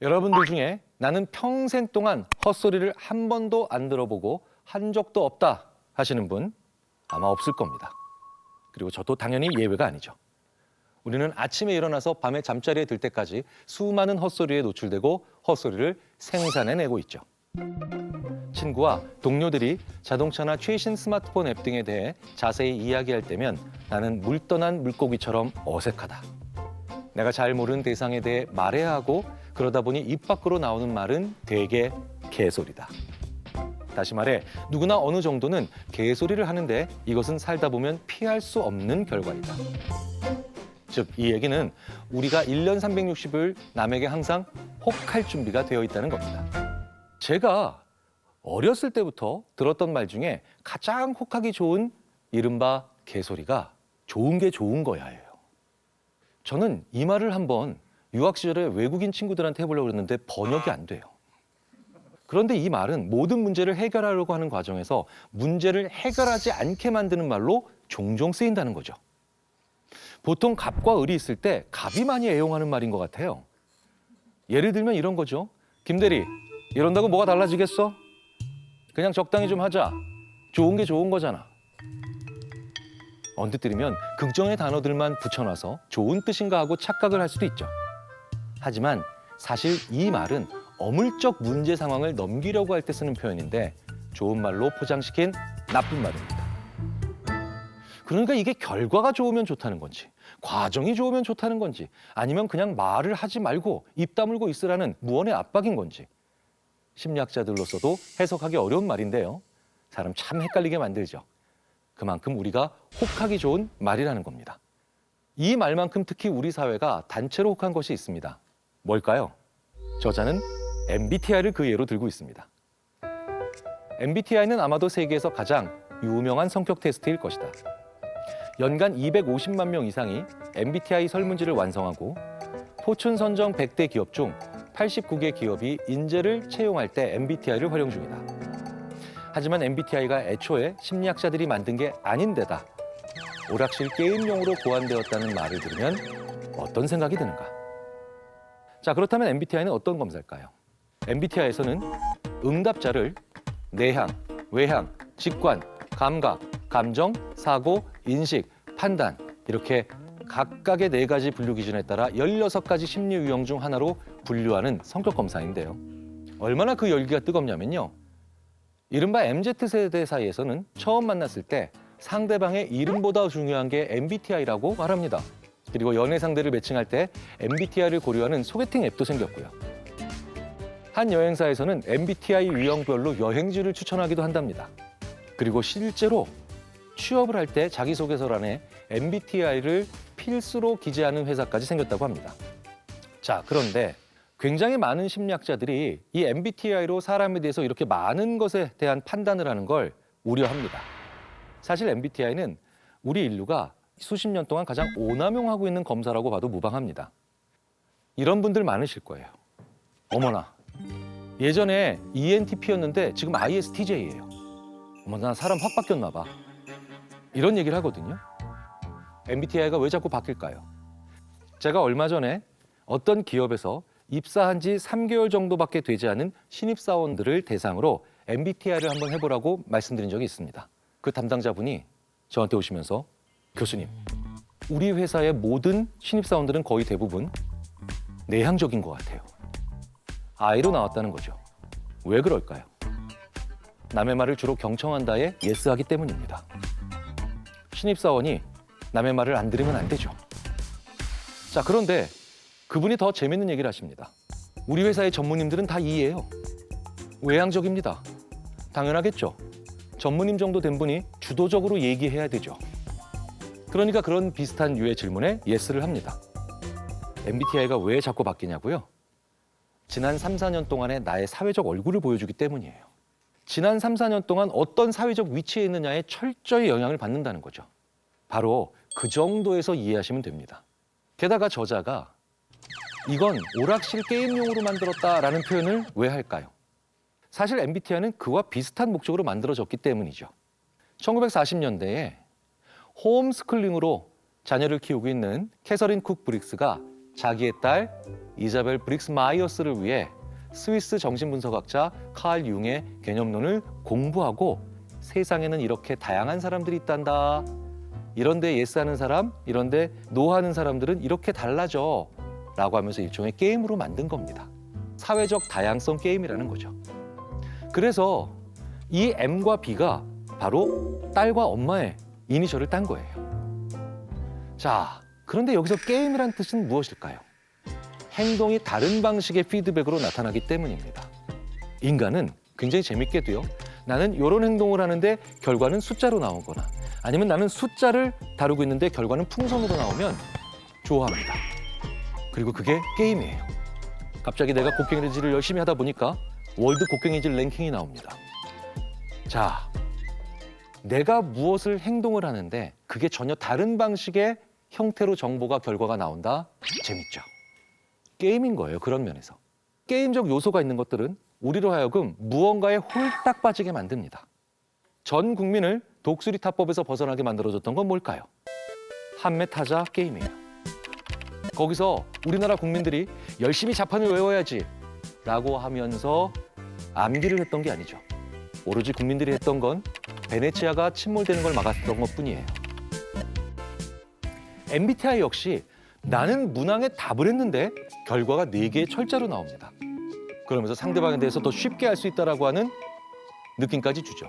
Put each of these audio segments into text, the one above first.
여러분들 중에 나는 평생 동안 헛소리를 한 번도 안 들어보고 한 적도 없다 하시는 분 아마 없을 겁니다. 그리고 저도 당연히 예외가 아니죠. 우리는 아침에 일어나서 밤에 잠자리에 들 때까지 수많은 헛소리에 노출되고 헛소리를 생산해내고 있죠. 친구와 동료들이 자동차나 최신 스마트폰 앱 등에 대해 자세히 이야기할 때면 나는 물 떠난 물고기처럼 어색하다. 내가 잘 모르는 대상에 대해 말해야 하고 그러다 보니 입 밖으로 나오는 말은 되게 개소리다. 다시 말해 누구나 어느 정도는 개소리를 하는데 이것은 살다 보면 피할 수 없는 결과이다. 즉, 이 얘기는 우리가 1년 360일 남에게 항상 혹할 준비가 되어 있다는 겁니다. 제가 어렸을 때부터 들었던 말 중에 가장 혹하기 좋은 이른바 개소리가 좋은 게 좋은 거야예요. 저는 이 말을 한번 유학 시절에 외국인 친구들한테 해보려고 했는데 번역이 안 돼요. 그런데 이 말은 모든 문제를 해결하려고 하는 과정에서 문제를 해결하지 않게 만드는 말로 종종 쓰인다는 거죠. 보통 갑과 을이 있을 때 갑이 많이 애용하는 말인 것 같아요. 예를 들면 이런 거죠. 김대리, 이런다고 뭐가 달라지겠어? 그냥 적당히 좀 하자. 좋은 게 좋은 거잖아. 언뜻 들으면 긍정의 단어들만 붙여놔서 좋은 뜻인가 하고 착각을 할 수도 있죠. 하지만 사실 이 말은 어물적 문제 상황을 넘기려고 할 때 쓰는 표현인데 좋은 말로 포장시킨 나쁜 말입니다. 그러니까 이게 결과가 좋으면 좋다는 건지 과정이 좋으면 좋다는 건지 아니면 그냥 말을 하지 말고 입 다물고 있으라는 무언의 압박인 건지 심리학자들로서도 해석하기 어려운 말인데요. 사람 참 헷갈리게 만들죠. 그만큼 우리가 혹하기 좋은 말이라는 겁니다. 이 말만큼 특히 우리 사회가 단체로 혹한 것이 있습니다. 뭘까요? 저자는 MBTI를 그 예로 들고 있습니다. MBTI는 아마도 세계에서 가장 유명한 성격 테스트일 것이다. 연간 250만 명 이상이 MBTI 설문지를 완성하고 포춘 선정 100대 기업 중 89개 기업이 인재를 채용할 때 MBTI를 활용 중이다. 하지만 MBTI가 애초에 심리학자들이 만든 게 아닌데다 오락실 게임용으로 고안되었다는 말을 들으면 어떤 생각이 드는가? 자, 그렇다면 MBTI는 어떤 검사일까요? MBTI에서는 응답자를 내향, 외향, 직관, 감각, 감정, 사고, 인식, 판단 이렇게 각각의 4가지 분류 기준에 따라 16가지 심리 유형 중 하나로 분류하는 성격 검사인데요. 얼마나 그 열기가 뜨겁냐면요. 이른바 MZ세대 사이에서는 처음 만났을 때 상대방의 이름보다 중요한 게 MBTI라고 말합니다. 그리고 연애 상대를 매칭할 때 MBTI를 고려하는 소개팅 앱도 생겼고요. 한 여행사에서는 MBTI 유형별로 여행지를 추천하기도 한답니다. 그리고 실제로 취업을 할 때 자기소개서란에 MBTI를 필수로 기재하는 회사까지 생겼다고 합니다. 자, 그런데 굉장히 많은 심리학자들이 이 MBTI로 사람에 대해서 이렇게 많은 것에 대한 판단을 하는 걸 우려합니다. 사실 MBTI는 우리 인류가 수십 년 동안 가장 오남용하고 있는 검사라고 봐도 무방합니다. 이런 분들 많으실 거예요. 어머나, 예전에 ENTP였는데 지금 ISTJ예요. 어머나, 난 사람 확 바뀌었나 봐. 이런 얘기를 하거든요. MBTI가 왜 자꾸 바뀔까요? 제가 얼마 전에 어떤 기업에서 입사한 지 3개월 정도밖에 되지 않은 신입사원들을 대상으로 MBTI를 한번 해보라고 말씀드린 적이 있습니다. 그 담당자분이 저한테 오시면서 교수님, 우리 회사의 모든 신입사원들은 거의 대부분 내향적인 것 같아요. I로 나왔다는 거죠. 왜 그럴까요? 남의 말을 주로 경청한다에 예스하기 때문입니다. 신입사원이 남의 말을 안 들으면 안 되죠. 자, 그런데 그분이 더 재밌는 얘기를 하십니다. 우리 회사의 전무님들은 다 E예요. 외향적입니다. 당연하겠죠. 전무님 정도 된 분이 주도적으로 얘기해야 되죠. 그러니까 그런 비슷한 류의 질문에 예스를 합니다. MBTI가 왜 자꾸 바뀌냐고요? 지난 3, 4년 동안의 나의 사회적 얼굴을 보여주기 때문이에요. 지난 3, 4년 동안 어떤 사회적 위치에 있느냐에 철저히 영향을 받는다는 거죠. 바로 그 정도에서 이해하시면 됩니다. 게다가 저자가 이건 오락실 게임용으로 만들었다라는 표현을 왜 할까요? 사실 MBTI는 그와 비슷한 목적으로 만들어졌기 때문이죠. 1940년대에 홈스쿨링으로 자녀를 키우고 있는 캐서린 쿡 브릭스가 자기의 딸 이자벨 브릭스 마이어스를 위해 스위스 정신분석학자 칼 융의 개념론을 공부하고 세상에는 이렇게 다양한 사람들이 있단다. 이런데 예스하는 사람, 이런데 노하는 사람들은 이렇게 달라져. 라고 하면서 일종의 게임으로 만든 겁니다. 사회적 다양성 게임이라는 거죠. 그래서 이 M과 B가 바로 딸과 엄마의 이니셜을 딴 거예요. 자, 그런데 여기서 게임이란 뜻은 무엇일까요? 행동이 다른 방식의 피드백으로 나타나기 때문입니다. 인간은 굉장히 재밌게도요. 나는 이런 행동을 하는데 결과는 숫자로 나오거나 아니면 나는 숫자를 다루고 있는데 결과는 풍선으로 나오면 좋아합니다. 그리고 그게 게임이에요. 갑자기 내가 곡괭이질을 열심히 하다 보니까 월드 곡괭이질 랭킹이 나옵니다. 자, 내가 무엇을 행동을 하는데 그게 전혀 다른 방식의 형태로 정보가 결과가 나온다? 재밌죠. 게임인 거예요. 그런 면에서. 게임적 요소가 있는 것들은 우리로 하여금 무언가에 홀딱 빠지게 만듭니다. 전 국민을 독수리 타법에서 벗어나게 만들어줬던 건 뭘까요? 한메타자 게임이에요. 거기서 우리나라 국민들이 열심히 자판을 외워야지 라고 하면서 암기를 했던 게 아니죠. 오로지 국민들이 했던 건 베네치아가 침몰되는 걸 막았던 것뿐이에요. MBTI 역시 나는 문항에 답을 했는데 결과가 4개의 철자로 나옵니다. 그러면서 상대방에 대해서 더 쉽게 알 수 있다라고 하는 느낌까지 주죠.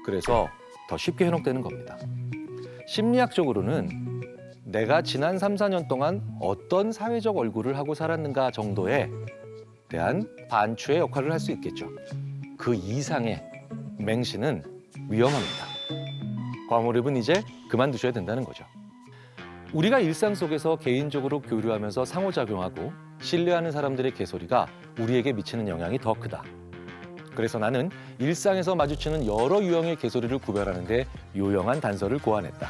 그래서 더 쉽게 현혹되는 겁니다. 심리학적으로는 내가 지난 3, 4년 동안 어떤 사회적 얼굴을 하고 살았는가 정도에 대한 반추의 역할을 할 수 있겠죠. 그 이상의 맹신은 위험합니다. 과몰입은 이제 그만두셔야 된다는 거죠. 우리가 일상 속에서 개인적으로 교류하면서 상호작용하고 신뢰하는 사람들의 개소리가 우리에게 미치는 영향이 더 크다. 그래서 나는 일상에서 마주치는 여러 유형의 개소리를 구별하는 데 요영한 단서를 고안했다.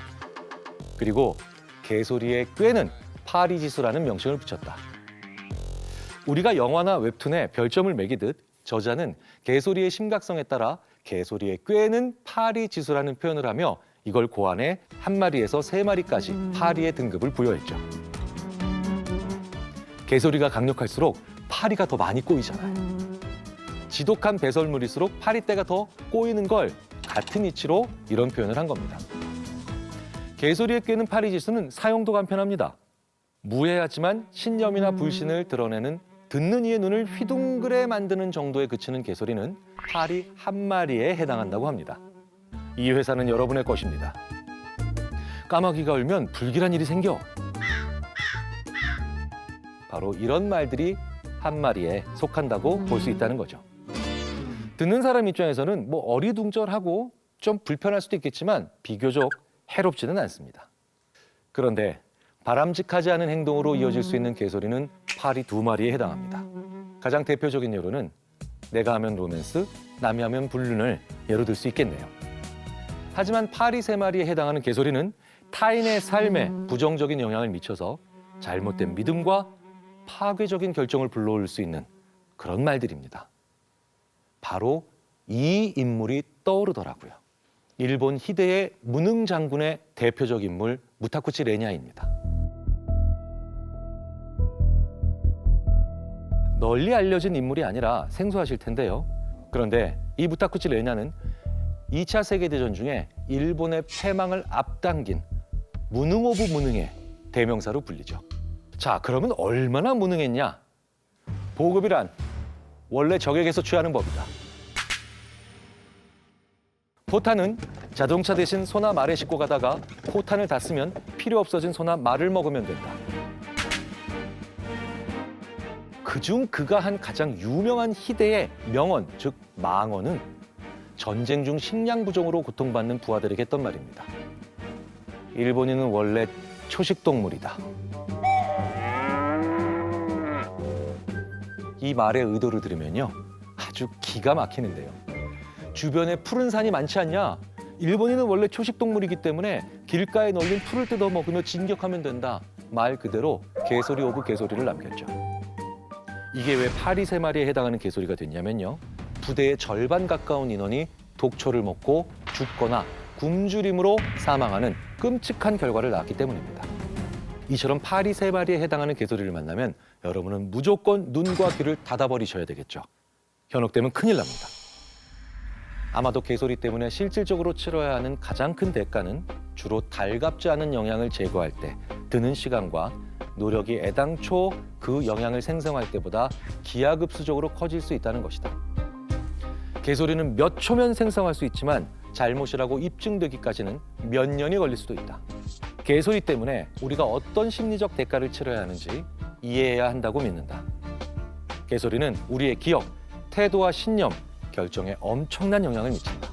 그리고 개소리의 꾀는 파리지수라는 명칭을 붙였다. 우리가 영화나 웹툰에 별점을 매기듯 저자는 개소리의 심각성에 따라 개소리의 꾀는 파리지수라는 표현을 하며 이걸 고안해 1마리에서 3마리까지 파리의 등급을 부여했죠. 개소리가 강력할수록 파리가 더 많이 꼬이잖아요. 지독한 배설물일수록 파리떼가 더 꼬이는 걸 같은 이치로 이런 표현을 한 겁니다. 개소리에 꿰는 파리지수는 사용도 간편합니다. 무해하지만 신념이나 불신을 드러내는 듣는 이의 눈을 휘둥그레 만드는 정도에 그치는 개소리는 파리 1마리에 해당한다고 합니다. 이 회사는 여러분의 것입니다. 까마귀가 울면 불길한 일이 생겨. 바로 이런 말들이 1마리에 속한다고 볼 수 있다는 거죠. 듣는 사람 입장에서는 뭐 어리둥절하고 좀 불편할 수도 있겠지만 비교적 해롭지는 않습니다. 그런데 바람직하지 않은 행동으로 이어질 수 있는 개소리는 파리 2마리에 해당합니다. 가장 대표적인 예로는 내가 하면 로맨스, 남이 하면 불륜을 예로 들 수 있겠네요. 하지만 파리 3마리에 해당하는 개소리는 타인의 삶에 부정적인 영향을 미쳐서 잘못된 믿음과 파괴적인 결정을 불러올 수 있는 그런 말들입니다. 바로 이 인물이 떠오르더라고요. 일본 히데의 무능 장군의 대표적 인물 무타쿠치 레냐입니다. 널리 알려진 인물이 아니라 생소하실 텐데요. 그런데 이 무타쿠치 레냐는 2차 세계대전 중에 일본의 패망을 앞당긴 무능 오브 무능의 대명사로 불리죠. 자, 그러면 얼마나 무능했냐? 보급이란 원래 적에게서 취하는 법이다. 포탄은 자동차 대신 소나 말에 싣고 가다가 포탄을 다 쓰면 필요 없어진 소나 말을 먹으면 된다. 그중 그가 한 가장 유명한 희대의 명언, 즉 망언은 전쟁 중 식량 부족으로 고통받는 부하들에게 했던 말입니다. 일본인은 원래 초식동물이다. 이 말의 의도를 들으면요, 아주 기가 막히는데요. 주변에 푸른 산이 많지 않냐? 일본인은 원래 초식동물이기 때문에 길가에 널린 풀을 뜯어 먹으며 진격하면 된다. 말 그대로 개소리 오브 개소리를 남겼죠. 이게 왜 파리 3마리에 해당하는 개소리가 됐냐면요. 부대의 절반 가까운 인원이 독초를 먹고 죽거나 굶주림으로 사망하는 끔찍한 결과를 낳았기 때문입니다. 이처럼 파리 세 마리에 해당하는 개소리를 만나면 여러분은 무조건 눈과 귀를 닫아버리셔야 되겠죠. 현혹되면 큰일 납니다. 아마도 개소리 때문에 실질적으로 치러야 하는 가장 큰 대가는 주로 달갑지 않은 영양을 제거할 때 드는 시간과 노력이 애당초 그 영양을 생성할 때보다 기하급수적으로 커질 수 있다는 것이다. 개소리는 몇 초면 생성할 수 있지만 잘못이라고 입증되기까지는 몇 년이 걸릴 수도 있다. 개소리 때문에 우리가 어떤 심리적 대가를 치러야 하는지 이해해야 한다고 믿는다. 개소리는 우리의 기억, 태도와 신념, 결정에 엄청난 영향을 미친다.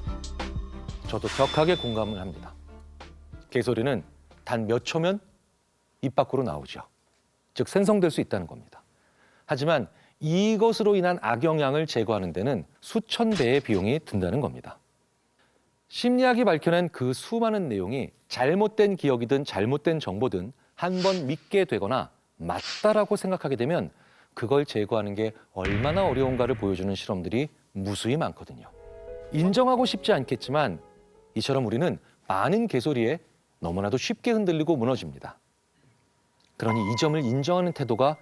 저도 격하게 공감을 합니다. 개소리는 단 몇 초면 입 밖으로 나오죠. 즉 생성될 수 있다는 겁니다. 하지만 이것으로 인한 악영향을 제거하는 데는 수천 배의 비용이 든다는 겁니다. 심리학이 밝혀낸 그 수많은 내용이 잘못된 기억이든 잘못된 정보든 한 번 믿게 되거나 맞다라고 생각하게 되면 그걸 제거하는 게 얼마나 어려운가를 보여주는 실험들이 무수히 많거든요. 인정하고 싶지 않겠지만 이처럼 우리는 많은 개소리에 너무나도 쉽게 흔들리고 무너집니다. 그러니 이 점을 인정하는 태도가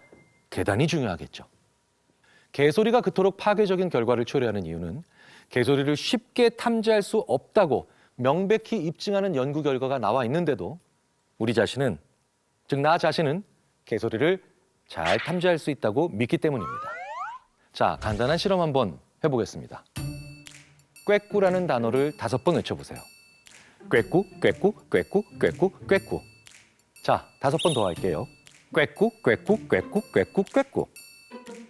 대단히 중요하겠죠. 개소리가 그토록 파괴적인 결과를 초래하는 이유는 개소리를 쉽게 탐지할 수 없다고 명백히 입증하는 연구 결과가 나와 있는데도 우리 자신은, 즉 나 자신은 개소리를 잘 탐지할 수 있다고 믿기 때문입니다. 자, 간단한 실험 한번 해보겠습니다. 꾀꾸라는 단어를 5번 외쳐보세요. 꾀꾸, 꾀꾸, 꾀꾸, 꾀꾸, 꾀꾸. 자, 5번 더 할게요. 꾀꾸, 꾀꾸, 꾀꾸, 꾀꾸, 꾀꾸.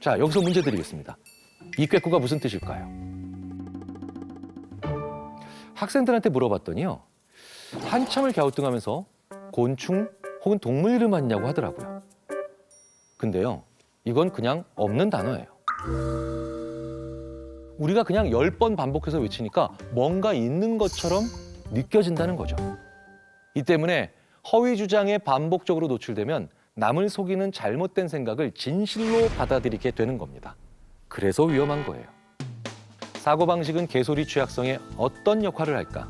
자, 여기서 문제 드리겠습니다. 이 꾀꾸가 무슨 뜻일까요? 학생들한테 물어봤더니요. 한참을 갸우뚱하면서 곤충 혹은 동물 이름 아니냐고 하더라고요. 근데요, 이건 그냥 없는 단어예요. 우리가 그냥 10번 반복해서 외치니까 뭔가 있는 것처럼 느껴진다는 거죠. 이 때문에 허위 주장에 반복적으로 노출되면 남을 속이는 잘못된 생각을 진실로 받아들이게 되는 겁니다. 그래서 위험한 거예요. 사고방식은 개소리 취약성에 어떤 역할을 할까?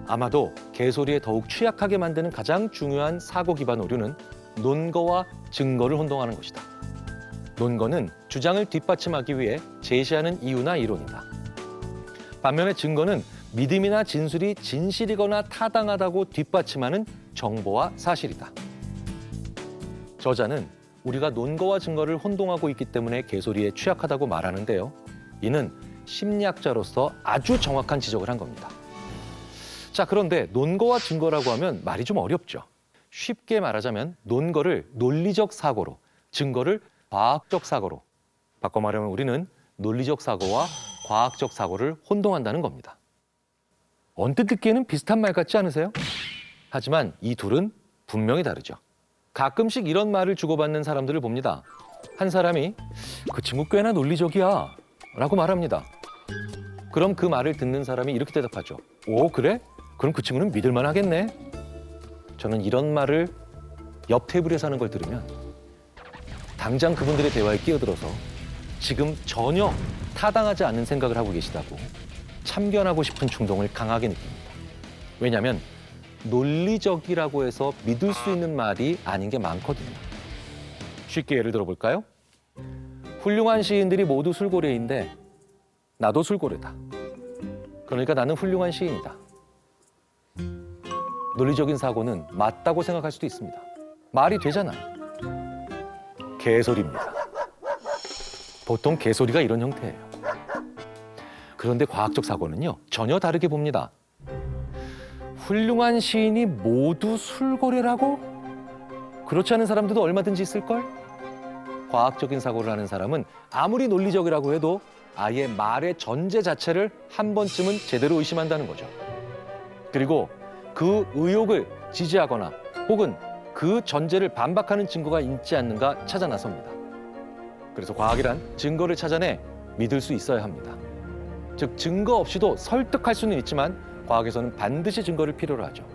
아마도 개소리에 더욱 취약하게 만드는 가장 중요한 사고 기반 오류는 논거와 증거를 혼동하는 것이다. 논거는 주장을 뒷받침하기 위해 제시하는 이유나 이론이다. 반면에 증거는 믿음이나 진술이 진실이거나 타당하다고 뒷받침하는 정보와 사실이다. 저자는 우리가 논거와 증거를 혼동하고 있기 때문에 개소리에 취약하다고 말하는데요. 이는 심리학자로서 아주 정확한 지적을 한 겁니다. 자, 그런데 논거와 증거라고 하면 말이 좀 어렵죠. 쉽게 말하자면 논거를 논리적 사고로, 증거를 과학적 사고로 바꿔 말하면 우리는 논리적 사고와 과학적 사고를 혼동한다는 겁니다. 언뜻 듣기에는 비슷한 말 같지 않으세요? 하지만 이 둘은 분명히 다르죠. 가끔씩 이런 말을 주고받는 사람들을 봅니다. 한 사람이 그 친구 꽤나 논리적이야 라고 말합니다. 그럼 그 말을 듣는 사람이 이렇게 대답하죠. 오, 그래? 그럼 그 친구는 믿을만 하겠네. 저는 이런 말을 옆 테이블에서 하는 걸 들으면 당장 그분들의 대화에 끼어들어서 지금 전혀 타당하지 않은 생각을 하고 계시다고 참견하고 싶은 충동을 강하게 느낍니다. 왜냐하면 논리적이라고 해서 믿을 수 있는 말이 아닌 게 많거든요. 쉽게 예를 들어볼까요? 훌륭한 시인들이 모두 술고래인데 나도 술고래다. 그러니까 나는 훌륭한 시인이다. 논리적인 사고는 맞다고 생각할 수도 있습니다. 말이 되잖아요. 개소리입니다. 보통 개소리가 이런 형태예요. 그런데 과학적 사고는요, 전혀 다르게 봅니다. 훌륭한 시인이 모두 술고래라고? 그렇지 않은 사람들도 얼마든지 있을걸? 과학적인 사고를 하는 사람은 아무리 논리적이라고 해도 아예 말의 전제 자체를 한 번쯤은 제대로 의심한다는 거죠. 그리고 그 의혹을 지지하거나 혹은 그 전제를 반박하는 증거가 있지 않는가 찾아 나섭니다. 그래서 과학이란 증거를 찾아내 믿을 수 있어야 합니다. 즉 증거 없이도 설득할 수는 있지만 과학에서는 반드시 증거를 필요로 하죠.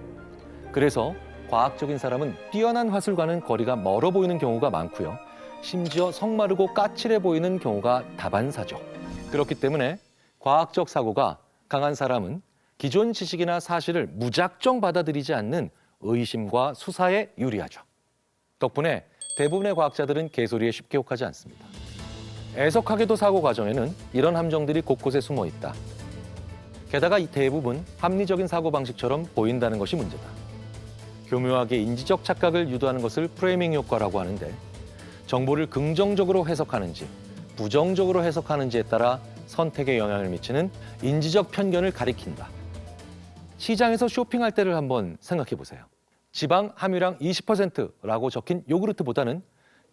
그래서 과학적인 사람은 뛰어난 화술과는 거리가 멀어 보이는 경우가 많고요. 심지어 성마르고 까칠해 보이는 경우가 다반사죠. 그렇기 때문에 과학적 사고가 강한 사람은 기존 지식이나 사실을 무작정 받아들이지 않는 의심과 수사에 유리하죠. 덕분에 대부분의 과학자들은 개소리에 쉽게 혹하지 않습니다. 애석하게도 사고 과정에는 이런 함정들이 곳곳에 숨어 있다. 게다가 이 대부분 합리적인 사고방식처럼 보인다는 것이 문제다. 교묘하게 인지적 착각을 유도하는 것을 프레이밍 효과라고 하는데 정보를 긍정적으로 해석하는지 부정적으로 해석하는지에 따라 선택에 영향을 미치는 인지적 편견을 가리킨다. 시장에서 쇼핑할 때를 한번 생각해 보세요. 지방 함유량 20%라고 적힌 요구르트보다는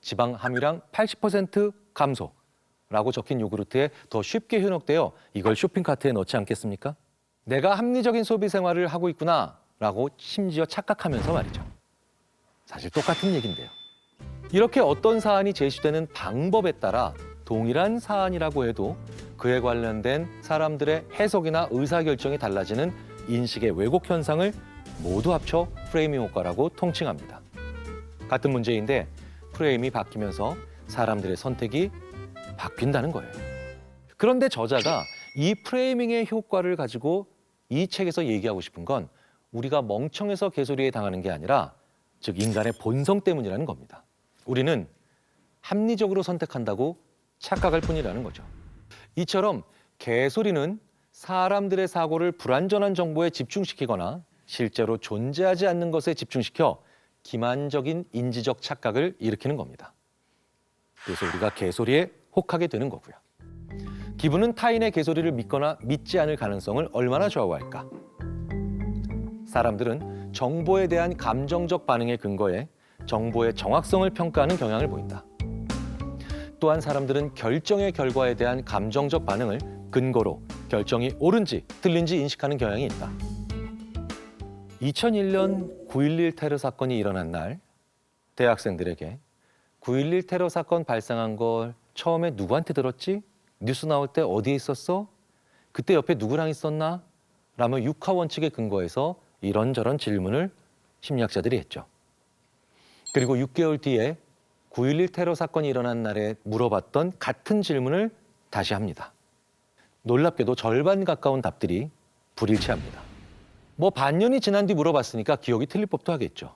지방 함유량 80% 감소라고 적힌 요구르트에 더 쉽게 현혹되어 이걸 쇼핑카트에 넣지 않겠습니까? 내가 합리적인 소비 생활을 하고 있구나라고 심지어 착각하면서 말이죠. 사실 똑같은 얘기인데요. 이렇게 어떤 사안이 제시되는 방법에 따라 동일한 사안이라고 해도 그에 관련된 사람들의 해석이나 의사결정이 달라지는 인식의 왜곡 현상을 모두 합쳐 프레이밍 효과라고 통칭합니다. 같은 문제인데 프레임이 바뀌면서 사람들의 선택이 바뀐다는 거예요. 그런데 저자가 이 프레이밍의 효과를 가지고 이 책에서 얘기하고 싶은 건 우리가 멍청해서 개소리에 당하는 게 아니라 즉 인간의 본성 때문이라는 겁니다. 우리는 합리적으로 선택한다고 착각할 뿐이라는 거죠. 이처럼 개소리는 사람들의 사고를 불완전한 정보에 집중시키거나 실제로 존재하지 않는 것에 집중시켜 기만적인 인지적 착각을 일으키는 겁니다. 그래서 우리가 개소리에 혹하게 되는 거고요. 기분은 타인의 개소리를 믿거나 믿지 않을 가능성을 얼마나 좌우할까? 사람들은 정보에 대한 감정적 반응에 근거해 정보의 정확성을 평가하는 경향을 보인다. 또한 사람들은 결정의 결과에 대한 감정적 반응을 근거로 결정이 옳은지 틀린지 인식하는 경향이 있다. 2001년 9.11 테러 사건이 일어난 날 대학생들에게 9.11 테러 사건 발생한 걸 처음에 누구한테 들었지? 뉴스 나올 때 어디에 있었어? 그때 옆에 누구랑 있었나? 라며 육하 원칙에 근거해서 이런저런 질문을 심리학자들이 했죠. 그리고 6개월 뒤에 9.11 테러 사건이 일어난 날에 물어봤던 같은 질문을 다시 합니다. 놀랍게도 절반 가까운 답들이 불일치합니다. 뭐 반년이 지난 뒤 물어봤으니까 기억이 틀릴 법도 하겠죠.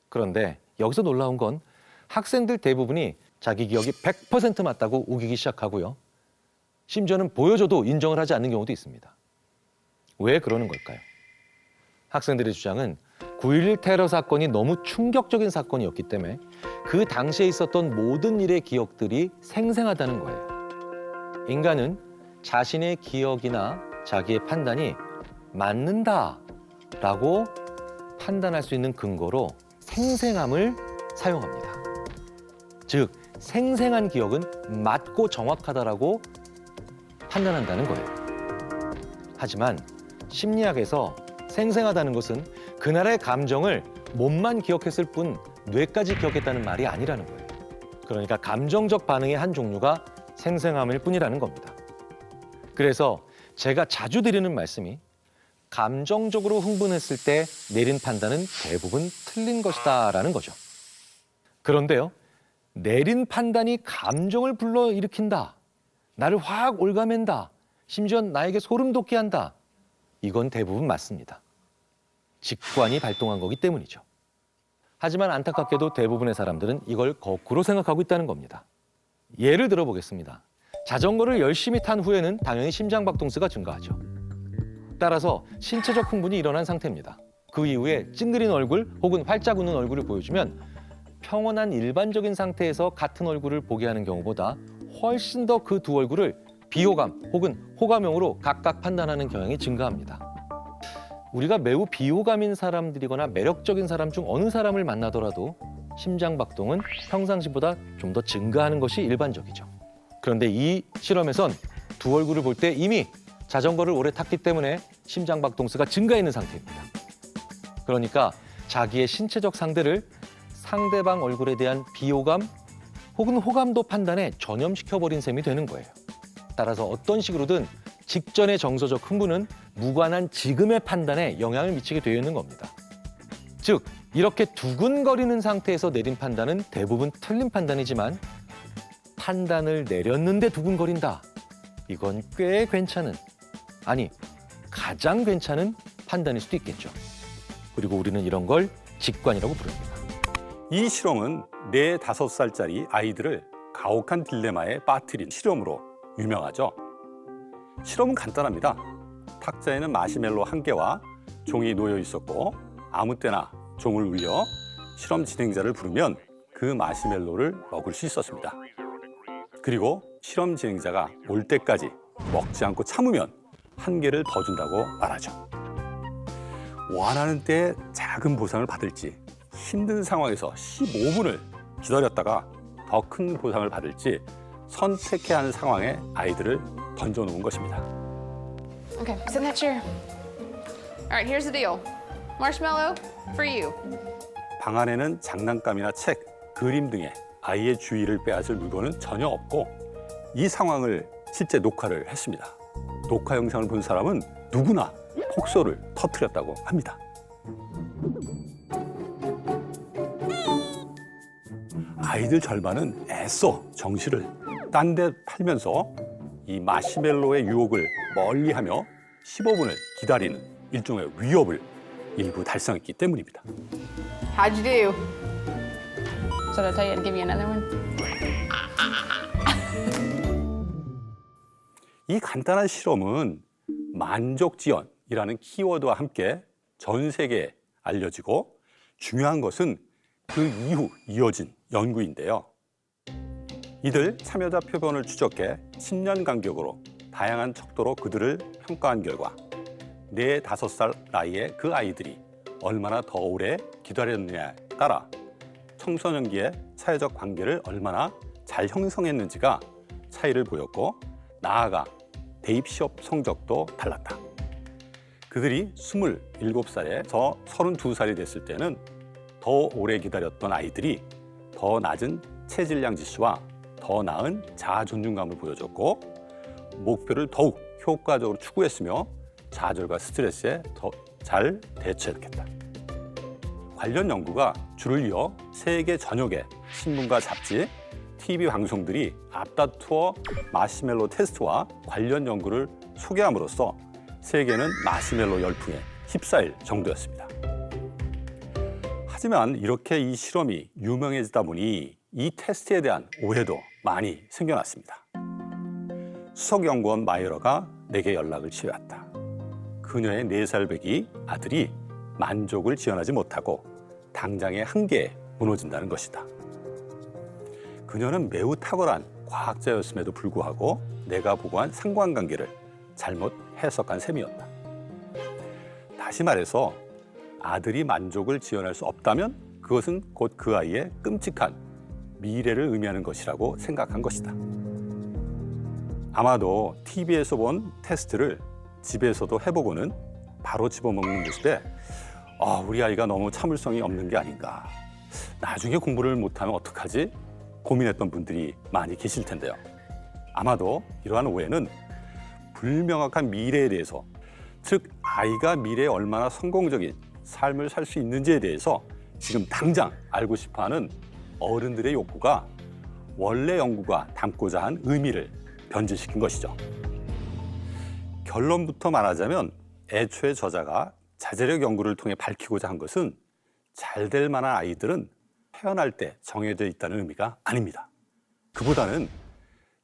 그런데 여기서 놀라운 건 학생들 대부분이 자기 기억이 100% 맞다고 우기기 시작하고요. 심지어는 보여줘도 인정을 하지 않는 경우도 있습니다. 왜 그러는 걸까요? 학생들의 주장은 9.11 테러 사건이 너무 충격적인 사건이었기 때문에 그 당시에 있었던 모든 일의 기억들이 생생하다는 거예요. 인간은 자신의 기억이나 자기의 판단이 맞는다라고 판단할 수 있는 근거로 생생함을 사용합니다. 즉, 생생한 기억은 맞고 정확하다라고 판단한다는 거예요. 하지만 심리학에서 생생하다는 것은 그날의 감정을 몸만 기억했을 뿐 뇌까지 기억했다는 말이 아니라는 거예요. 그러니까 감정적 반응의 한 종류가 생생함일 뿐이라는 겁니다. 그래서 제가 자주 드리는 말씀이 감정적으로 흥분했을 때 내린 판단은 대부분 틀린 것이다라는 거죠. 그런데요, 내린 판단이 감정을 불러일으킨다, 나를 확 올가맨다, 심지어 나에게 소름 돋게 한다, 이건 대부분 맞습니다. 직관이 발동한 거기 때문이죠. 하지만 안타깝게도 대부분의 사람들은 이걸 거꾸로 생각하고 있다는 겁니다. 예를 들어보겠습니다. 자전거를 열심히 탄 후에는 당연히 심장박동수가 증가하죠. 따라서 신체적 흥분이 일어난 상태입니다. 그 이후에 찡그린 얼굴 혹은 활짝 웃는 얼굴을 보여주면 평온한 일반적인 상태에서 같은 얼굴을 보게 하는 경우보다 훨씬 더 그 두 얼굴을 비호감 혹은 호감형으로 각각 판단하는 경향이 증가합니다. 우리가 매우 비호감인 사람들이거나 매력적인 사람 중 어느 사람을 만나더라도 심장박동은 평상시보다 좀 더 증가하는 것이 일반적이죠. 그런데 이 실험에선 두 얼굴을 볼 때 이미 자전거를 오래 탔기 때문에 심장박동수가 증가 있는 상태입니다. 그러니까 자기의 신체적 상대를 상대방 얼굴에 대한 비호감 혹은 호감도 판단에 전염시켜버린 셈이 되는 거예요. 따라서 어떤 식으로든 직전의 정서적 흥분은 무관한 지금의 판단에 영향을 미치게 되어 있는 겁니다. 즉, 이렇게 두근거리는 상태에서 내린 판단은 대부분 틀린 판단이지만 판단을 내렸는데 두근거린다. 이건 꽤 괜찮은, 아니 가장 괜찮은 판단일 수도 있겠죠. 그리고 우리는 이런 걸 직관이라고 부릅니다. 이 실험은 4, 5살짜리 아이들을 가혹한 딜레마에 빠뜨린 실험으로 유명하죠. 실험은 간단합니다. 탁자에는 마시멜로 1개와 종이 놓여 있었고 아무 때나 종을 울려 실험 진행자를 부르면 그 마시멜로를 먹을 수 있었습니다. 그리고 실험 진행자가 올 때까지 먹지 않고 참으면 1개를 더 준다고 말하죠. 원하는 때에 작은 보상을 받을지 힘든 상황에서 15분을 기다렸다가 더 큰 보상을 받을지 선택해야 하는 상황에 아이들을 던져놓은 것입니다. Okay, sit in that chair. All right, here's the deal. Marshmallow for you. 방 안에는 장난감이나 책, 그림 등의 아이의 주의를 빼앗을 물건은 전혀 없고 이 상황을 실제 녹화를 했습니다. 녹화 영상을 본 사람은 누구나 폭소를 터뜨렸다고 합니다. 아이들 절반은 애써 정신을 딴 데 팔면서 이 마시멜로의 유혹을 멀리하며 15분을 기다리는 일종의 위협을 일부 달성했기 때문입니다. How'd you do? Should I tell you to give you another one? 이 간단한 실험은 만족지연이라는 키워드와 함께 전 세계에 알려지고 중요한 것은 그 이후 이어진 연구인데요. 이들 참여자 표본을 추적해 10년 간격으로 다양한 척도로 그들을 평가한 결과 4, 5살 나이의 그 아이들이 얼마나 더 오래 기다렸느냐에 따라 청소년기의 사회적 관계를 얼마나 잘 형성했는지가 차이를 보였고 나아가 대입 시험 성적도 달랐다. 그들이 27살에서 32살이 됐을 때는 더 오래 기다렸던 아이들이 더 낮은 체질량 지수와 더 나은 자아 존중감을 보여줬고 목표를 더욱 효과적으로 추구했으며 좌절과 스트레스에 더 잘 대처했겠다. 관련 연구가 줄을 이어 세계 전역의 신문과 잡지, TV 방송들이 앞다투어 마시멜로 테스트와 관련 연구를 소개함으로써 세계는 마시멜로 열풍에 휩싸일 정도였습니다. 하지만 이렇게 이 실험이 유명해지다 보니 이 테스트에 대한 오해도 많이 생겨났습니다. 수석연구원 마이어러가 내게 연락을 취해왔다. 그녀의 4살 배기 아들이 만족을 지연하지 못하고 당장의 한계에 무너진다는 것이다. 그녀는 매우 탁월한 과학자였음에도 불구하고 내가 보고한 상관관계를 잘못 해석한 셈이었다. 다시 말해서 아들이 만족을 지연할 수 없다면 그것은 곧 그 아이의 끔찍한 미래를 의미하는 것이라고 생각한 것이다. 아마도 TV에서 본 테스트를 집에서도 해보고는 바로 집어먹는 모습에 우리 아이가 너무 참을성이 없는 게 아닌가. 나중에 공부를 못하면 어떡하지? 고민했던 분들이 많이 계실 텐데요. 아마도 이러한 오해는 불명확한 미래에 대해서, 즉 아이가 미래에 얼마나 성공적인 삶을 살 수 있는지에 대해서 지금 당장 알고 싶어하는 어른들의 욕구가 원래 연구가 담고자 한 의미를 변질시킨 것이죠. 결론부터 말하자면 애초에 저자가 자제력 연구를 통해 밝히고자 한 것은 잘 될 만한 아이들은 태어날 때 정해져 있다는 의미가 아닙니다. 그보다는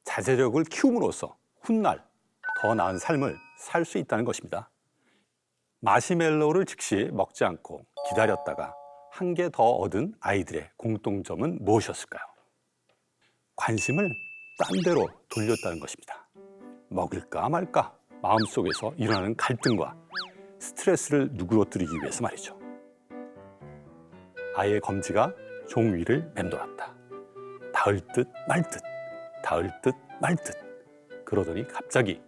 자제력을 키움으로써 훗날 더 나은 삶을 살 수 있다는 것입니다. 마시멜로를 즉시 먹지 않고 기다렸다가 1개 더 얻은 아이들의 공통점은 무엇이었을까요? 관심을 딴 데로 돌렸다는 것입니다. 먹을까 말까 마음속에서 일어나는 갈등과 스트레스를 누그러뜨리기 위해서 말이죠. 아이의 검지가 종 위를 맴돌았다. 닿을 듯 말 듯, 닿을 듯 말 듯. 그러더니 갑자기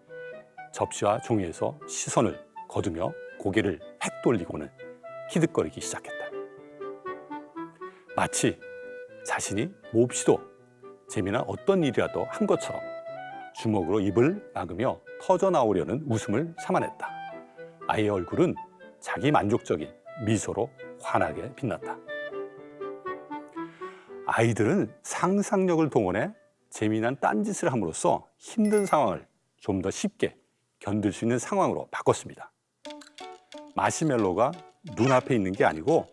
접시와 종이에서 시선을 거두며 고개를 획 돌리고는 히끅거리기 시작했다. 마치 자신이 몹시도 재미난 어떤 일이라도 한 것처럼 주먹으로 입을 막으며 터져나오려는 웃음을 참아냈다. 아이의 얼굴은 자기 만족적인 미소로 환하게 빛났다. 아이들은 상상력을 동원해 재미난 딴짓을 함으로써 힘든 상황을 좀 더 쉽게 견딜 수 있는 상황으로 바꿨습니다. 마시멜로가 눈앞에 있는 게 아니고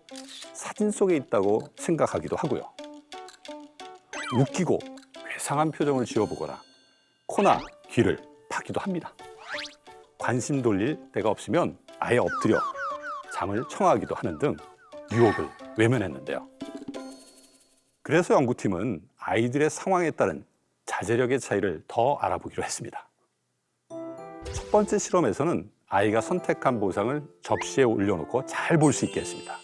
사진 속에 있다고 생각하기도 하고요. 웃기고 괴상한 표정을 지어보거나 코나 귀를 파기도 합니다. 관심 돌릴 데가 없으면 아예 엎드려 잠을 청하기도 하는 등 유혹을 외면했는데요. 그래서 연구팀은 아이들의 상황에 따른 자제력의 차이를 더 알아보기로 했습니다. 첫 번째 실험에서는 아이가 선택한 보상을 접시에 올려놓고 잘 볼 수 있게 했습니다.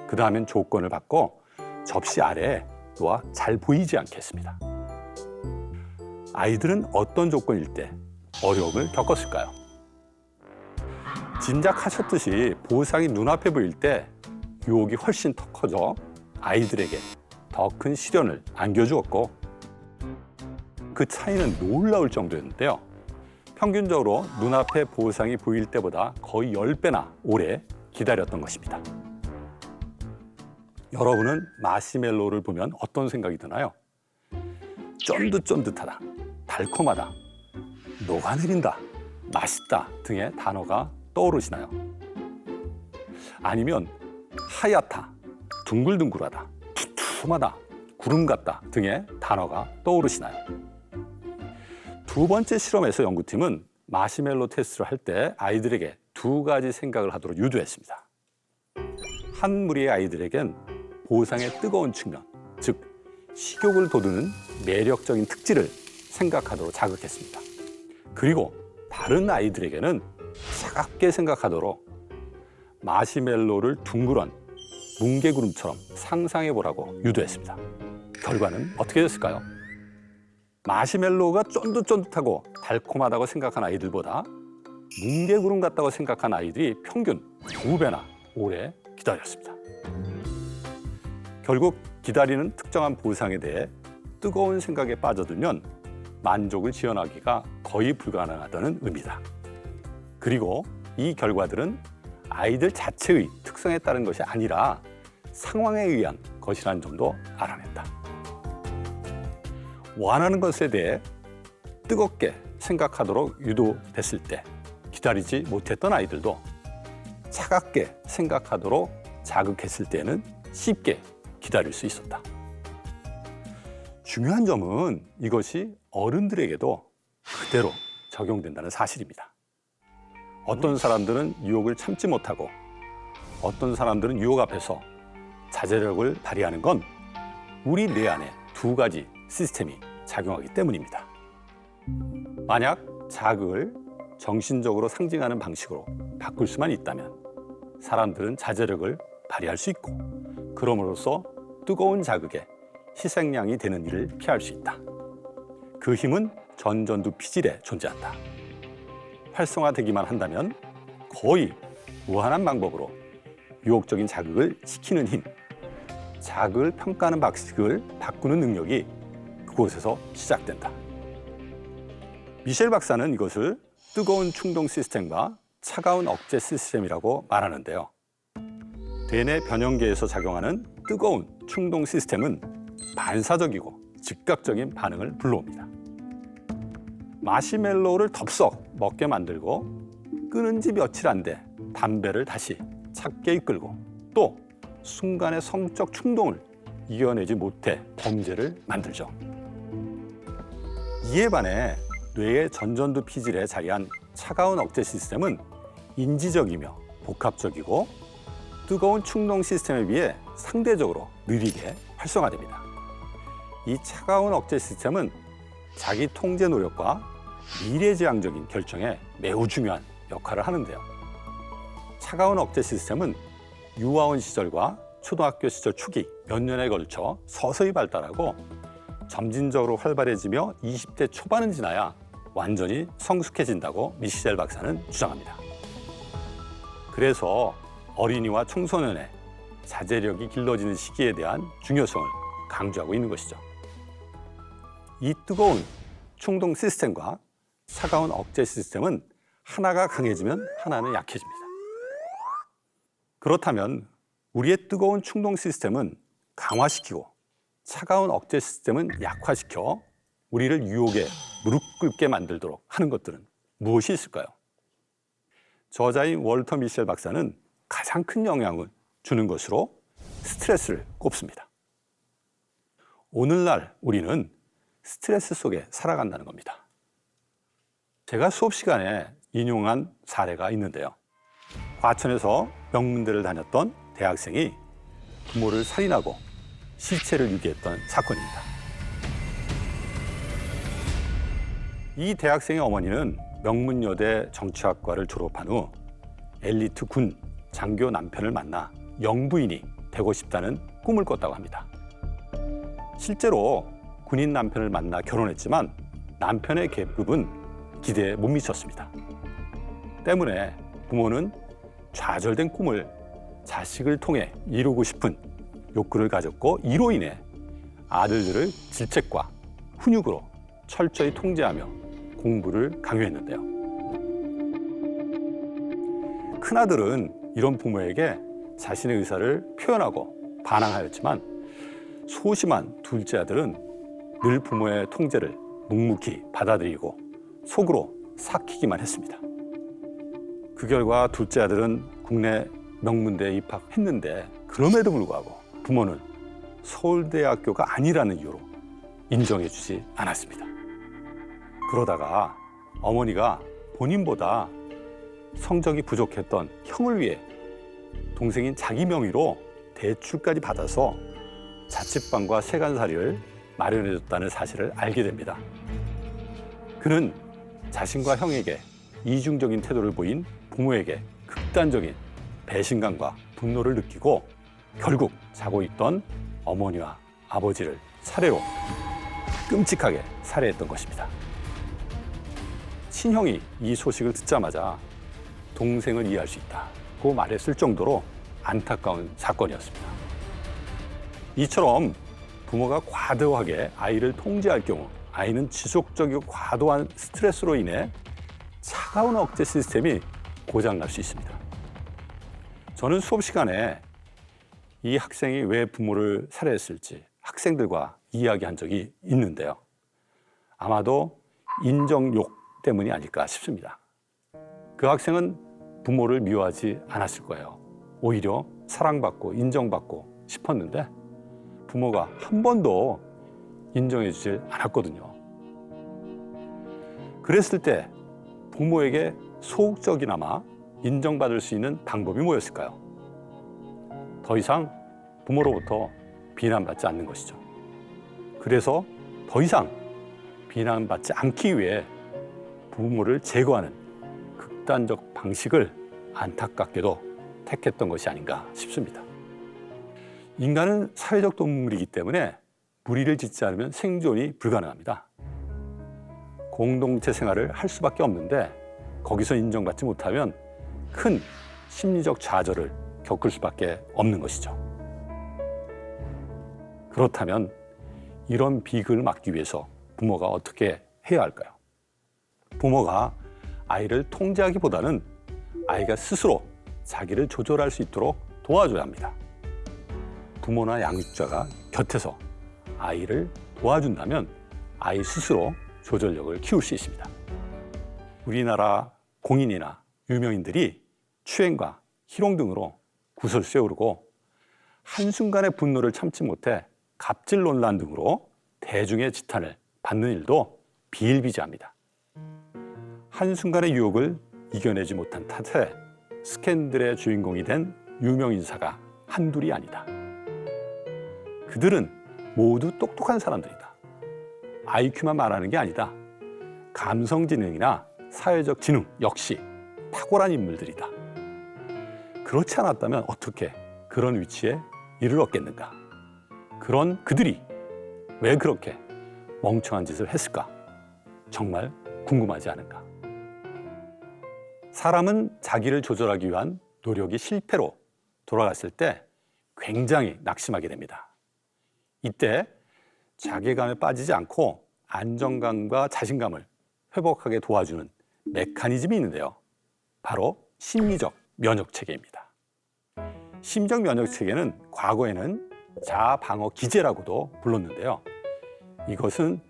그 다음엔 조건을 바꿔 접시 아래에 놓아 잘 보이지 않게 했습니다. 아이들은 어떤 조건일 때 어려움을 겪었을까요? 짐작하셨듯이 보상이 눈앞에 보일 때 유혹이 훨씬 더 커져 아이들에게 더 큰 시련을 안겨주었고, 그 차이는 놀라울 정도였는데요. 평균적으로 눈앞에 보상이 보일 때보다 거의 10배나 오래 기다렸던 것입니다. 여러분은 마시멜로를 보면 어떤 생각이 드나요? 쫀득쫀득하다, 달콤하다, 녹아내린다, 맛있다 등의 단어가 떠오르시나요? 아니면 하얗다, 둥글둥글하다, 두툼하다, 구름 같다 등의 단어가 떠오르시나요? 두 번째 실험에서 연구팀은 마시멜로 테스트를 할 때 아이들에게 두 가지 생각을 하도록 유도했습니다. 한 무리의 아이들에겐 보상의 뜨거운 측면, 즉 식욕을 돋우는 매력적인 특질을 생각하도록 자극했습니다. 그리고 다른 아이들에게는 차갑게 생각하도록 마시멜로를 둥그런 뭉게구름처럼 상상해보라고 유도했습니다. 결과는 어떻게 됐을까요? 마시멜로가 쫀득쫀득하고 달콤하다고 생각한 아이들보다 뭉게구름 같다고 생각한 아이들이 평균 2배나 오래 기다렸습니다. 결국 기다리는 특정한 보상에 대해 뜨거운 생각에 빠져들면 만족을 지어나기가 거의 불가능하다는 의미다. 그리고 이 결과들은 아이들 자체의 특성에 따른 것이 아니라 상황에 의한 것이라는 점도 알아냈다. 원하는 것에 대해 뜨겁게 생각하도록 유도됐을 때 기다리지 못했던 아이들도 차갑게 생각하도록 자극했을 때는 쉽게 기다릴 수 있었다. 중요한 점은 이것이 어른들에게도 그대로 적용된다는 사실입니다. 어떤 사람들은 유혹을 참지 못하고 어떤 사람들은 유혹 앞에서 자제력을 발휘하는 건 우리 뇌 안에 두 가지 시스템이 작용하기 때문입니다. 만약 자극을 정신적으로 상징하는 방식으로 바꿀 수만 있다면 사람들은 자제력을 발휘할 수 있고, 그럼으로써 뜨거운 자극에 희생양이 되는 일을 피할 수 있다. 그 힘은 전전두 피질에 존재한다. 활성화되기만 한다면 거의 무한한 방법으로 유혹적인 자극을 시키는 힘, 자극을 평가하는 방식을 바꾸는 능력이 그곳에서 시작된다. 미셸 박사는 이것을 뜨거운 충동 시스템과 차가운 억제 시스템이라고 말하는데요. 대뇌 변형계에서 작용하는 뜨거운 충동 시스템은 반사적이고 즉각적인 반응을 불러옵니다. 마시멜로를 덥석 먹게 만들고 끊은 지 며칠 안 돼 담배를 다시 찾게 이끌고, 또 순간의 성적 충동을 이겨내지 못해 범죄를 만들죠. 이에 반해 뇌의 전전두 피질에 자리한 차가운 억제 시스템은 인지적이며 복합적이고 뜨거운 충동 시스템에 비해 상대적으로 느리게 활성화됩니다. 이 차가운 억제 시스템은 자기 통제 노력과 미래지향적인 결정에 매우 중요한 역할을 하는데요. 차가운 억제 시스템은 유아원 시절과 초등학교 시절 초기 몇 년에 걸쳐 서서히 발달하고 점진적으로 활발해지며 20대 초반은 지나야 완전히 성숙해진다고 미셸 박사는 주장합니다. 그래서 어린이와 청소년의 자제력이 길러지는 시기에 대한 중요성을 강조하고 있는 것이죠. 이 뜨거운 충동 시스템과 차가운 억제 시스템은 하나가 강해지면 하나는 약해집니다. 그렇다면 우리의 뜨거운 충동 시스템은 강화시키고 차가운 억제 시스템은 약화시켜 우리를 유혹에 무릎 꿇게 만들도록 하는 것들은 무엇이 있을까요? 저자인 월터 미셸 박사는 가장 큰 영향을 주는 것으로 스트레스를 꼽습니다. 오늘날 우리는 스트레스 속에 살아간다는 겁니다. 제가 수업 시간에 인용한 사례가 있는데요. 과천에서 명문대를 다녔던 대학생이 부모를 살인하고 시체를 유기했던 사건입니다. 이 대학생의 어머니는 명문여대 정치학과를 졸업한 후 엘리트 군 장교 남편을 만나 영부인이 되고 싶다는 꿈을 꿨다고 합니다. 실제로 군인 남편을 만나 결혼했지만 남편의 계급은 기대에 못 미쳤습니다. 때문에 부모는 좌절된 꿈을 자식을 통해 이루고 싶은 욕구를 가졌고, 이로 인해 아들들을 질책과 훈육으로 철저히 통제하며 공부를 강요했는데요. 큰아들은 이런 부모에게 자신의 의사를 표현하고 반항하였지만, 소심한 둘째 아들은 늘 부모의 통제를 묵묵히 받아들이고 속으로 삭히기만 했습니다. 그 결과 둘째 아들은 국내 명문대에 입학했는데, 그럼에도 불구하고 부모는 서울대학교가 아니라는 이유로 인정해주지 않았습니다. 그러다가 어머니가 본인보다 성적이 부족했던 형을 위해 동생인 자기 명의로 대출까지 받아서 자취방과 세간살이를 마련해줬다는 사실을 알게 됩니다. 그는 자신과 형에게 이중적인 태도를 보인 부모에게 극단적인 배신감과 분노를 느끼고 결국 자고 있던 어머니와 아버지를 차례로 끔찍하게 살해했던 것입니다. 친형이 이 소식을 듣자마자 동생을 이해할 수 있다고 말했을 정도로 안타까운 사건이었습니다. 이처럼 부모가 과도하게 아이를 통제할 경우 아이는 지속적이고 과도한 스트레스로 인해 차가운 억제 시스템이 고장날 수 있습니다. 저는 수업 시간에 이 학생이 왜 부모를 살해했을지 학생들과 이야기한 적이 있는데요. 아마도 인정욕 때문이 아닐까 싶습니다. 그 학생은 부모를 미워하지 않았을 거예요. 오히려 사랑받고 인정받고 싶었는데 부모가 한 번도 인정해 주질 않았거든요. 그랬을 때 부모에게 소극적이나마 인정받을 수 있는 방법이 뭐였을까요? 더 이상 부모로부터 비난받지 않는 것이죠. 그래서 더 이상 비난받지 않기 위해 부모를 제거하는 극단적 방식을 안타깝게도 택했던 것이 아닌가 싶습니다. 인간은 사회적 동물이기 때문에 무리를 짓지 않으면 생존이 불가능합니다. 공동체 생활을 할 수밖에 없는데 거기서 인정받지 못하면 큰 심리적 좌절을 겪을 수밖에 없는 것이죠. 그렇다면 이런 비극을 막기 위해서 부모가 어떻게 해야 할까요? 부모가 아이를 통제하기보다는 아이가 스스로 자기를 조절할 수 있도록 도와줘야 합니다. 부모나 양육자가 곁에서 아이를 도와준다면 아이 스스로 조절력을 키울 수 있습니다. 우리나라 공인이나 유명인들이 추행과 희롱 등으로 구설수에 오르고 한순간의 분노를 참지 못해 갑질 논란 등으로 대중의 지탄을 받는 일도 비일비재합니다. 한순간의 유혹을 이겨내지 못한 탓에 스캔들의 주인공이 된 유명인사가 한둘이 아니다. 그들은 모두 똑똑한 사람들이다. IQ만 말하는 게 아니다. 감성지능이나 사회적 지능 역시 탁월한 인물들이다. 그렇지 않았다면 어떻게 그런 위치에 이르렀겠는가? 그런 그들이 왜 그렇게 멍청한 짓을 했을까? 정말 궁금하지 않은가? 사람은 자기를 조절하기 위한 노력이 실패로 돌아갔을 때 굉장히 낙심하게 됩니다. 이때 자괴감에 빠지지 않고 안정감과 자신감을 회복하게 도와주는 메커니즘이 있는데요. 바로 심리적 면역체계입니다. 심리적 면역체계는 과거에는 자방어 기제라고도 불렀는데요. 이것은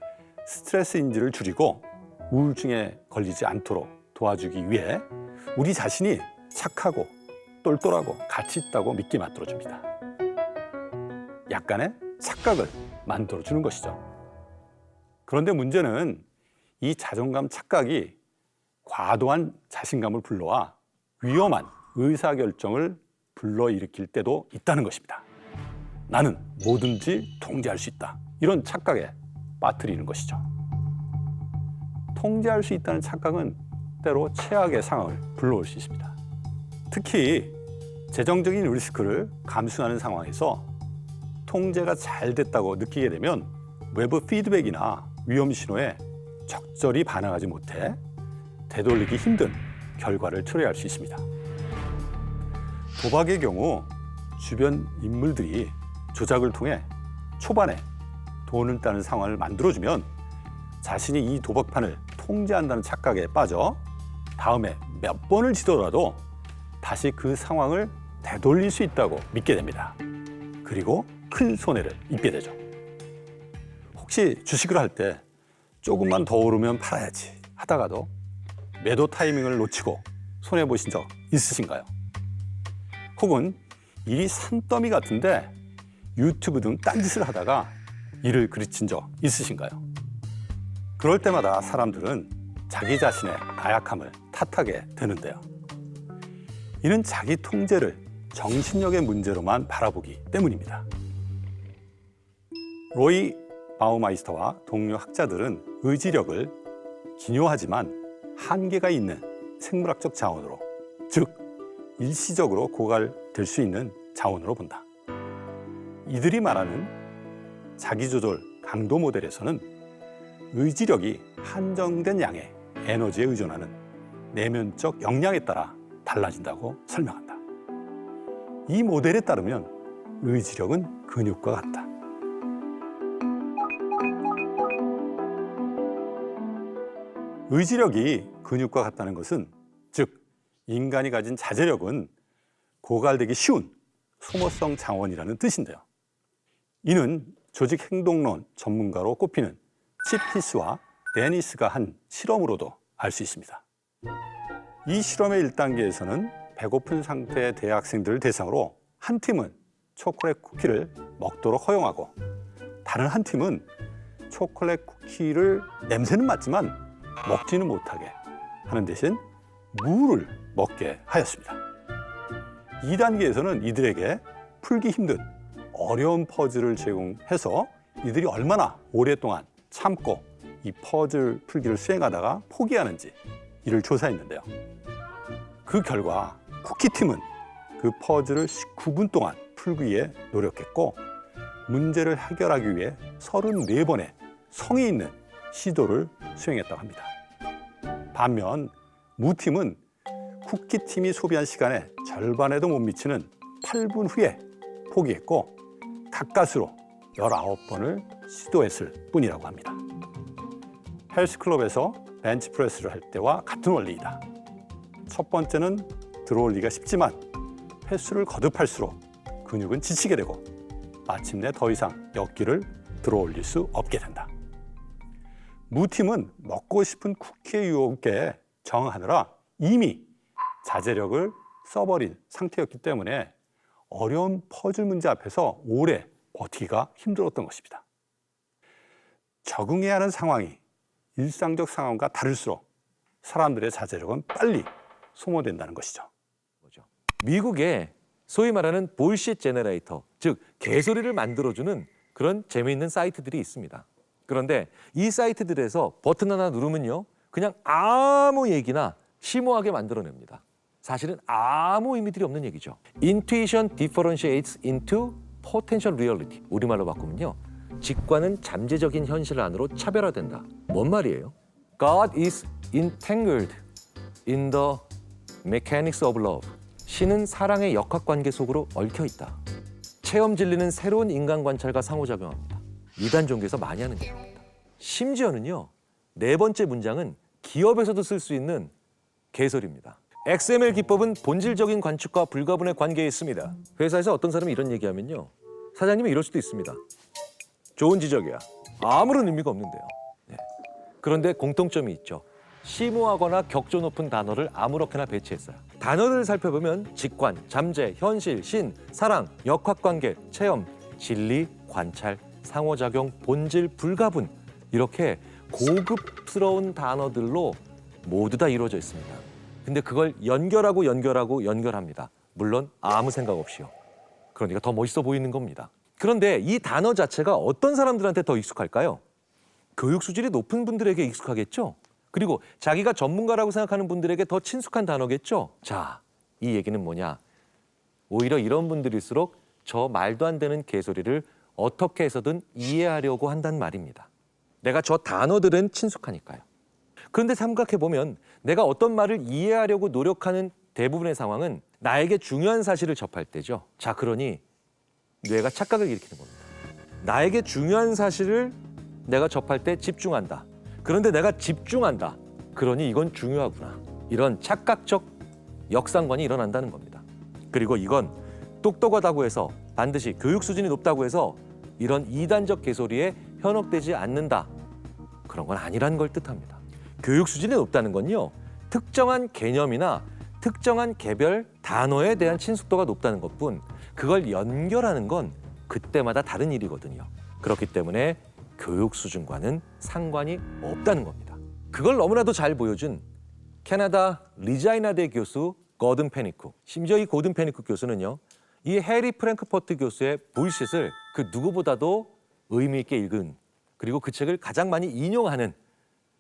스트레스 인지를 줄이고 우울증에 걸리지 않도록 도와주기 위해 우리 자신이 착하고 똘똘하고 가치 있다고 믿게 만들어줍니다. 약간의 착각을 만들어주는 것이죠. 그런데 문제는 이 자존감 착각이 과도한 자신감을 불러와 위험한 의사결정을 불러일으킬 때도 있다는 것입니다. 나는 뭐든지 통제할 수 있다. 이런 착각에 빠뜨리는 것이죠. 통제할 수 있다는 착각은 때로 최악의 상황을 불러올 수 있습니다. 특히 재정적인 리스크를 감수하는 상황에서 통제가 잘 됐다고 느끼게 되면 외부 피드백이나 위험 신호에 적절히 반응하지 못해 되돌리기 힘든 결과를 초래할 수 있습니다. 도박의 경우 주변 인물들이 조작을 통해 초반에 돈을 따는 상황을 만들어주면 자신이 이 도박판을 통제한다는 착각에 빠져 다음에 몇 번을 지더라도 다시 그 상황을 되돌릴 수 있다고 믿게 됩니다. 그리고 큰 손해를 입게 되죠. 혹시 주식을 할 때 조금만 더 오르면 팔아야지 하다가도 매도 타이밍을 놓치고 손해보신 적 있으신가요? 혹은 일이 산더미 같은데 유튜브 등 딴짓을 하다가 일을 그르친 적 있으신가요? 그럴 때마다 사람들은 자기 자신의 나약함을 탓하게 되는데요. 이는 자기 통제를 정신력의 문제로만 바라보기 때문입니다. 로이 바우마이스터와 동료 학자들은 의지력을 기묘하지만 한계가 있는 생물학적 자원으로, 즉 일시적으로 고갈될 수 있는 자원으로 본다. 이들이 말하는 자기조절 강도 모델에서는 의지력이 한정된 양의 에너지에 의존하는 내면적 역량에 따라 달라진다고 설명한다. 이 모델에 따르면 의지력은 근육과 같다. 의지력이 근육과 같다는 것은, 즉 인간이 가진 자제력은 고갈되기 쉬운 소모성 자원이라는 뜻인데요. 이는 조직 행동론 전문가로 꼽히는 칩 히스와 데니스가 한 실험으로도 알 수 있습니다. 이 실험의 1단계에서는 배고픈 상태의 대학생들을 대상으로 한 팀은 초콜릿 쿠키를 먹도록 허용하고 다른 한 팀은 초콜릿 쿠키를 냄새는 맡지만 먹지는 못하게 하는 대신 물을 먹게 하였습니다. 2단계에서는 이들에게 풀기 힘든 어려운 퍼즐을 제공해서 이들이 얼마나 오랫동안 참고 이 퍼즐 풀기를 수행하다가 포기하는지 이를 조사했는데요. 그 결과 쿠키팀은 그 퍼즐을 19분 동안 풀기 위해 노력했고 문제를 해결하기 위해 34번의 성의 있는 시도를 수행했다고 합니다. 반면 무팀은 쿠키팀이 소비한 시간의 절반에도 못 미치는 8분 후에 포기했고 가까스로 19번을 시도했을 뿐이라고 합니다. 헬스클럽에서 벤치프레스를 할 때와 같은 원리이다. 첫 번째는 들어올리기가 쉽지만 횟수를 거듭할수록 근육은 지치게 되고 마침내 더 이상 역기를 들어올릴 수 없게 된다. 무팀은 먹고 싶은 쿠키의 유혹에 저항하느라 이미 자제력을 써버린 상태였기 때문에 어려운 퍼즐 문제 앞에서 오래 버티기가 힘들었던 것입니다. 적응해야 하는 상황이 일상적 상황과 다를수록 사람들의 자제력은 빨리 소모된다는 것이죠. 미국에 소위 말하는 볼시트 제너레이터, 즉 개소리를 만들어주는 그런 재미있는 사이트들이 있습니다. 그런데 이 사이트들에서 버튼 하나 누르면요, 그냥 아무 얘기나 심오하게 만들어냅니다. 사실은 아무 의미들이 없는 얘기죠. Intuition differentiates into potential reality. 우리말로 바꾸면요, 직관은 잠재적인 현실 안으로 차별화된다. 뭔 말이에요? God is entangled in the mechanics of love. 신은 사랑의 역학관계 속으로 얽혀 있다. 체험 진리는 새로운 인간 관찰과 상호작용합니다. 이단 종교에서 많이 하는 얘기입니다. 심지어는요, 네 번째 문장은 기업에서도 쓸 수 있는 개소리입니다. XML 기법은 본질적인 관측과 불가분의 관계에 있습니다. 회사에서 어떤 사람이 이런 얘기하면요, 사장님이 이럴 수도 있습니다. 좋은 지적이야. 아무런 의미가 없는데요. 네. 그런데 공통점이 있죠. 심오하거나 격조 높은 단어를 아무렇게나 배치했어요. 단어를 살펴보면 직관, 잠재, 현실, 신, 사랑, 역학관계, 체험 진리, 관찰, 상호작용, 본질, 불가분 이렇게 고급스러운 단어들로 모두 다 이루어져 있습니다. 근데 그걸 연결합니다. 물론 아무 생각 없이요. 그러니까 더 멋있어 보이는 겁니다. 그런데 이 단어 자체가 어떤 사람들한테 더 익숙할까요? 교육 수준이 높은 분들에게 익숙하겠죠? 그리고 자기가 전문가라고 생각하는 분들에게 더 친숙한 단어겠죠? 자, 이 얘기는 뭐냐? 오히려 이런 분들일수록 저 말도 안 되는 개소리를 어떻게 해서든 이해하려고 한단 말입니다. 내가 저 단어들은 친숙하니까요. 그런데 생각해보면 내가 어떤 말을 이해하려고 노력하는 대부분의 상황은 나에게 중요한 사실을 접할 때죠. 자, 그러니 뇌가 착각을 일으키는 겁니다. 나에게 중요한 사실을 내가 접할 때 집중한다. 그런데 내가 집중한다. 그러니 이건 중요하구나. 이런 착각적 역상관이 일어난다는 겁니다. 그리고 이건 똑똑하다고 해서 반드시 교육 수준이 높다고 해서 이런 이단적 개소리에 현혹되지 않는다. 그런 건 아니라는 걸 뜻합니다. 교육 수준이 높다는 건요. 특정한 개념이나 특정한 개별 단어에 대한 친숙도가 높다는 것뿐 그걸 연결하는 건 그때마다 다른 일이거든요. 그렇기 때문에 교육 수준과는 상관이 없다는 겁니다. 그걸 너무나도 잘 보여준 캐나다 리자이나대 교수 거든 페니쿡. 심지어 이 거든 페니쿡 교수는요. 이 해리 프랭크퍼트 교수의 불쉿을 그 누구보다도 의미 있게 읽은 그리고 그 책을 가장 많이 인용하는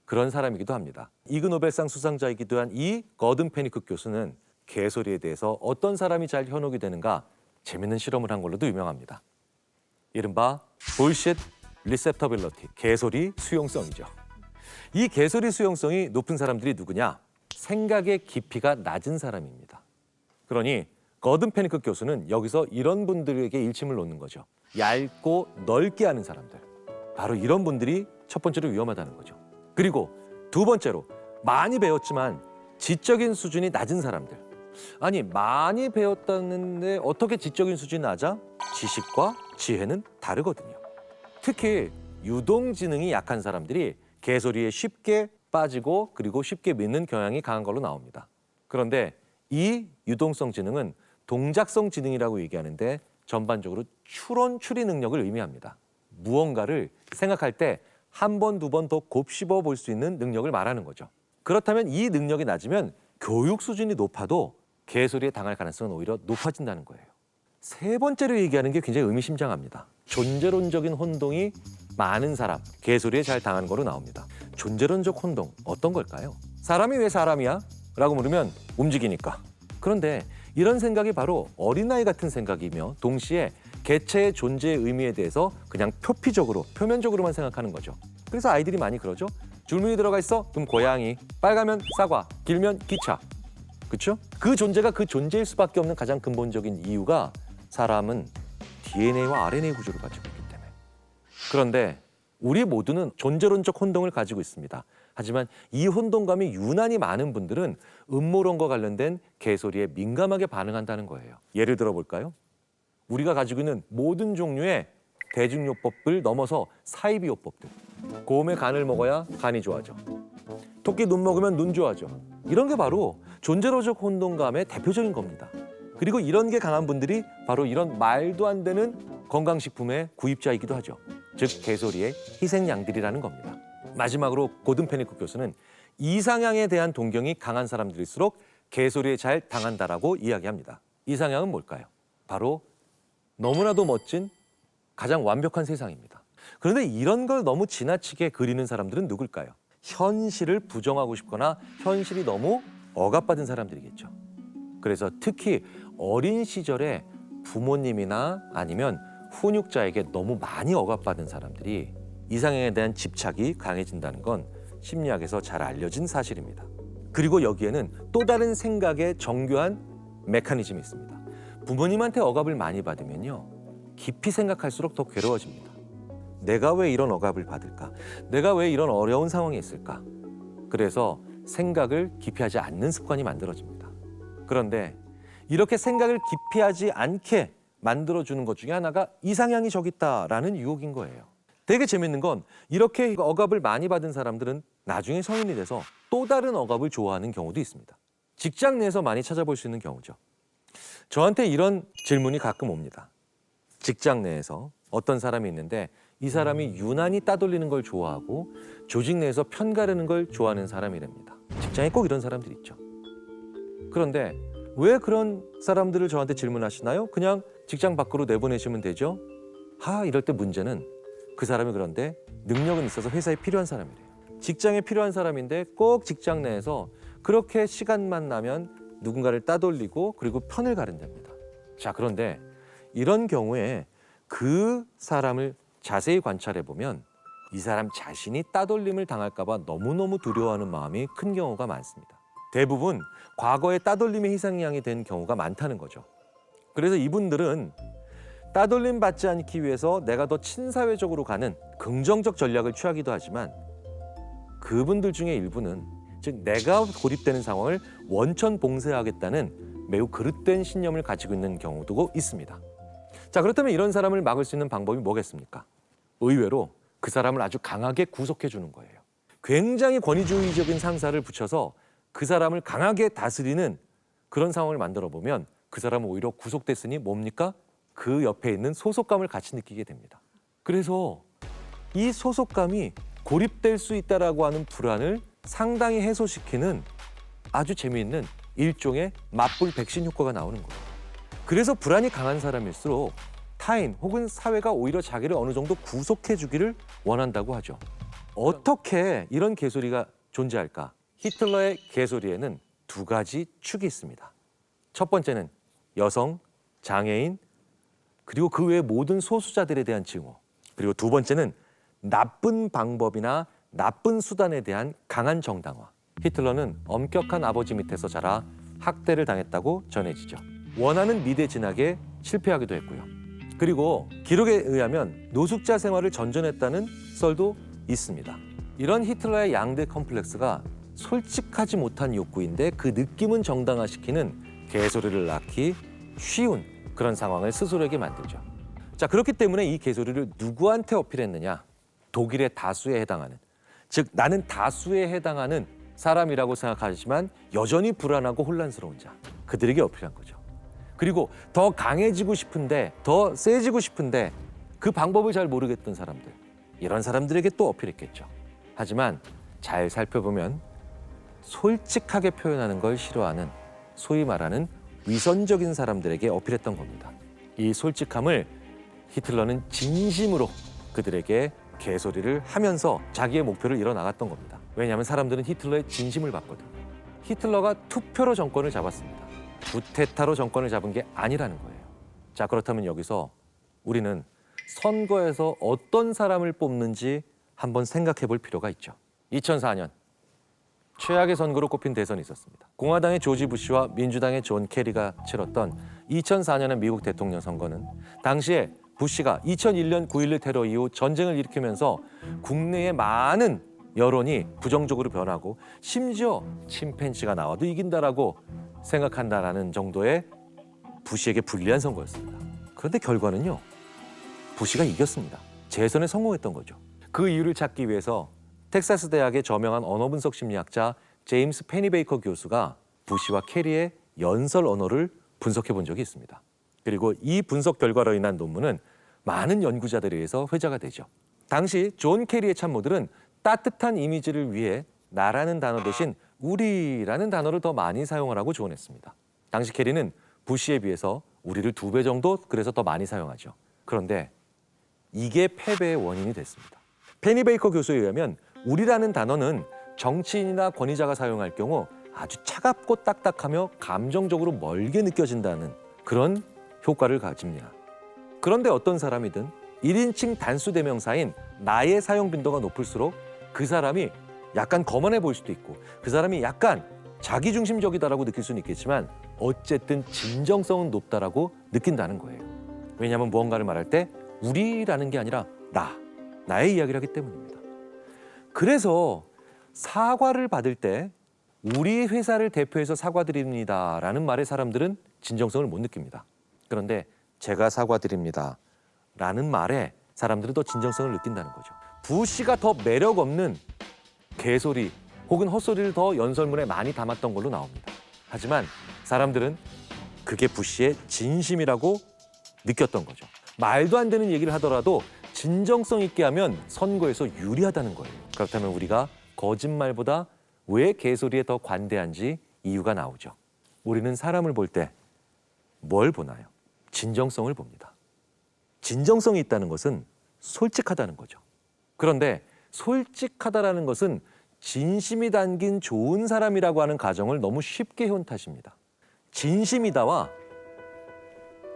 그런 사람이기도 합니다. 이그 노벨상 수상자이기도 한 이 거든 페니쿡 교수는 개소리에 대해서 어떤 사람이 잘 현혹이 되는가 재밌는 실험을 한 걸로도 유명합니다. 이른바 bullshit receptability, 개소리 수용성이죠. 이 개소리 수용성이 높은 사람들이 누구냐? 생각의 깊이가 낮은 사람입니다. 그러니 거든 페니쿡 교수는 여기서 이런 분들에게 일침을 놓는 거죠. 얇고 넓게 하는 사람들. 바로 이런 분들이 첫 번째로 위험하다는 거죠. 그리고 두 번째로 많이 배웠지만 지적인 수준이 낮은 사람들. 아니 많이 배웠다는데 어떻게 지적인 수준이 낮아? 지식과 지혜는 다르거든요. 특히 유동지능이 약한 사람들이 개소리에 쉽게 빠지고 그리고 쉽게 믿는 경향이 강한 걸로 나옵니다. 그런데 이 유동성 지능은 동작성 지능이라고 얘기하는데 전반적으로 추론 추리 능력을 의미합니다. 무언가를 생각할 때 한 번, 두 번 더 곱씹어 볼 수 있는 능력을 말하는 거죠. 그렇다면 이 능력이 낮으면 교육 수준이 높아도 개소리에 당할 가능성은 오히려 높아진다는 거예요. 세 번째로 얘기하는 게 굉장히 의미심장합니다. 존재론적인 혼동이 많은 사람, 개소리에 잘 당하는 거로 나옵니다. 존재론적 혼동, 어떤 걸까요? 사람이 왜 사람이야? 라고 물으면 움직이니까. 그런데 이런 생각이 바로 어린아이 같은 생각이며 동시에 개체의 존재의 의미에 대해서 그냥 표피적으로, 표면적으로만 생각하는 거죠. 그래서 아이들이 많이 그러죠. 줄무늬 들어가 있어? 그럼 고양이, 빨가면 사과, 길면 기차. 그렇죠? 그 존재가 그 존재일 수밖에 없는 가장 근본적인 이유가 사람은 DNA와 RNA 구조를 가지고 있기 때문에. 그런데 우리 모두는 존재론적 혼동을 가지고 있습니다. 하지만 이 혼동감이 유난히 많은 분들은 음모론과 관련된 개소리에 민감하게 반응한다는 거예요. 예를 들어 볼까요? 우리가 가지고 있는 모든 종류의 대중요법을 넘어서 사이비요법들. 곰의 간을 먹어야 간이 좋아져. 토끼 눈 먹으면 눈 좋아져. 이런 게 바로 존재론적 혼동감의 대표적인 겁니다. 그리고 이런 게 강한 분들이 바로 이런 말도 안 되는 건강식품의 구입자이기도 하죠. 즉 개소리의 희생양들이라는 겁니다. 마지막으로 고든 페니쿡 교수는 이상향에 대한 동경이 강한 사람들일수록 개소리에 잘 당한다라고 이야기합니다. 이상향은 뭘까요? 바로 너무나도 멋진 가장 완벽한 세상입니다. 그런데 이런 걸 너무 지나치게 그리는 사람들은 누굴까요? 현실을 부정하고 싶거나 현실이 너무 억압받은 사람들이겠죠. 그래서 특히 어린 시절에 부모님이나 아니면 훈육자에게 너무 많이 억압받은 사람들이 이상향에 대한 집착이 강해진다는 건 심리학에서 잘 알려진 사실입니다. 그리고 여기에는 또 다른 생각의 정교한 메커니즘이 있습니다. 부모님한테 억압을 많이 받으면요. 깊이 생각할수록 더 괴로워집니다. 내가 왜 이런 억압을 받을까? 내가 왜 이런 어려운 상황에 있을까? 그래서 생각을 깊이 하지 않는 습관이 만들어집니다. 그런데 이렇게 생각을 깊이 하지 않게 만들어주는 것 중에 하나가 이상향이 저기 있다라는 유혹인 거예요. 되게 재밌는 건 이렇게 억압을 많이 받은 사람들은 나중에 성인이 돼서 또 다른 억압을 좋아하는 경우도 있습니다. 직장 내에서 많이 찾아볼 수 있는 경우죠. 저한테 이런 질문이 가끔 옵니다. 직장 내에서 어떤 사람이 있는데 이 사람이 유난히 따돌리는 걸 좋아하고 조직 내에서 편가르는 걸 좋아하는 사람이랍니다. 직장에 꼭 이런 사람들이 있죠. 그런데 왜 그런 사람들을 저한테 질문하시나요? 그냥 직장 밖으로 내보내시면 되죠. 이럴 때 문제는 그 사람이 그런데 능력은 있어서 회사에 필요한 사람이래요. 직장에 필요한 사람인데 꼭 직장 내에서 그렇게 시간만 나면 누군가를 따돌리고 그리고 편을 가른답니다. 자, 그런데 이런 경우에 그 사람을 자세히 관찰해 보면 이 사람 자신이 따돌림을 당할까 봐 너무너무 두려워하는 마음이 큰 경우가 많습니다. 대부분 과거에 따돌림의 희생양이 된 경우가 많다는 거죠. 그래서 이분들은 따돌림 받지 않기 위해서 내가 더 친사회적으로 가는 긍정적 전략을 취하기도 하지만 그분들 중에 일부는 즉 내가 고립되는 상황을 원천봉쇄하겠다는 매우 그릇된 신념을 가지고 있는 경우도 있습니다. 자, 그렇다면 이런 사람을 막을 수 있는 방법이 뭐겠습니까? 의외로 그 사람을 아주 강하게 구속해 주는 거예요. 굉장히 권위주의적인 상사를 붙여서 그 사람을 강하게 다스리는 그런 상황을 만들어 보면 그 사람은 오히려 구속됐으니 뭡니까? 그 옆에 있는 소속감을 같이 느끼게 됩니다. 그래서 이 소속감이 고립될 수 있다라고 하는 불안을 상당히 해소시키는 아주 재미있는 일종의 맞불 백신 효과가 나오는 거예요. 그래서 불안이 강한 사람일수록 타인 혹은 사회가 오히려 자기를 어느 정도 구속해 주기를 원한다고 하죠. 어떻게 이런 개소리가 존재할까? 히틀러의 개소리에는 두 가지 축이 있습니다. 첫 번째는 여성, 장애인, 그리고 그 외의 모든 소수자들에 대한 증오. 그리고 두 번째는 나쁜 방법이나 나쁜 수단에 대한 강한 정당화. 히틀러는 엄격한 아버지 밑에서 자라 학대를 당했다고 전해지죠. 원하는 미대 진학에 실패하기도 했고요. 그리고 기록에 의하면 노숙자 생활을 전전했다는 썰도 있습니다. 이런 히틀러의 양대 컴플렉스가 솔직하지 못한 욕구인데 그 느낌은 정당화시키는 개소리를 낳기 쉬운 그런 상황을 스스로에게 만들죠. 자, 그렇기 때문에 이 개소리를 누구한테 어필했느냐? 독일의 다수에 해당하는, 즉 나는 다수에 해당하는 사람이라고 생각하지만 여전히 불안하고 혼란스러운 자, 그들에게 어필한 거죠. 그리고 더 강해지고 싶은데, 더 세지고 싶은데 그 방법을 잘 모르겠던 사람들, 이런 사람들에게 또 어필했겠죠. 하지만 잘 살펴보면 솔직하게 표현하는 걸 싫어하는 소위 말하는 위선적인 사람들에게 어필했던 겁니다. 이 솔직함을 히틀러는 진심으로 그들에게 개소리를 하면서 자기의 목표를 이뤄나갔던 겁니다. 왜냐하면 사람들은 히틀러의 진심을 봤거든. 히틀러가 투표로 정권을 잡았습니다. 구테타로 정권을 잡은 게 아니라는 거예요. 자, 그렇다면 여기서 우리는 선거에서 어떤 사람을 뽑는지 한번 생각해 볼 필요가 있죠. 2004년 최악의 선거로 꼽힌 대선이 있었습니다. 공화당의 조지 부시와 민주당의 존 케리가 치렀던 2004년의 미국 대통령 선거는 당시에 부시가 2001년 9.11 테러 이후 전쟁을 일으키면서 국내의 많은 여론이 부정적으로 변하고 심지어 침팬지가 나와도 이긴다라고 생각한다라는 정도의 부시에게 불리한 선거였습니다. 그런데 결과는요, 부시가 이겼습니다. 재선에 성공했던 거죠. 그 이유를 찾기 위해서 텍사스 대학의 저명한 언어분석 심리학자 제임스 페니베이커 교수가 부시와 캐리의 연설 언어를 분석해 본 적이 있습니다. 그리고 이 분석 결과로 인한 논문은 많은 연구자들에 의해서 회자가 되죠. 당시 존 캐리의 참모들은 따뜻한 이미지를 위해 나라는 단어 대신 우리라는 단어를 더 많이 사용하라고 조언했습니다. 당시 캐리는 부시에 비해서 우리를 2배 정도 그래서 더 많이 사용하죠. 그런데 이게 패배의 원인이 됐습니다. 페니베이커 교수에 의하면 우리라는 단어는 정치인이나 권위자가 사용할 경우 아주 차갑고 딱딱하며 감정적으로 멀게 느껴진다는 그런 효과를 가집니다. 그런데 어떤 사람이든 1인칭 단수 대명사인 나의 사용 빈도가 높을수록 그 사람이 약간 거만해 보일 수도 있고 그 사람이 약간 자기중심적이다라고 느낄 수는 있겠지만 어쨌든 진정성은 높다라고 느낀다는 거예요. 왜냐하면 무언가를 말할 때 우리라는 게 아니라 나의 이야기를 하기 때문입니다. 그래서 사과를 받을 때 우리 회사를 대표해서 사과드립니다라는 말에 사람들은 진정성을 못 느낍니다. 그런데 제가 사과드립니다라는 말에 사람들은 더 진정성을 느낀다는 거죠. 부시가 더 매력 없는 개소리 혹은 헛소리를 더 연설문에 많이 담았던 걸로 나옵니다. 하지만 사람들은 그게 부시의 진심이라고 느꼈던 거죠. 말도 안 되는 얘기를 하더라도 진정성 있게 하면 선거에서 유리하다는 거예요. 그렇다면 우리가 거짓말보다 왜 개소리에 더 관대한지 이유가 나오죠. 우리는 사람을 볼 때 뭘 보나요? 진정성을 봅니다. 진정성이 있다는 것은 솔직하다는 거죠. 그런데 솔직하다라는 것은 진심이 담긴 좋은 사람이라고 하는 가정을 너무 쉽게 해온 탓입니다. 진심이다와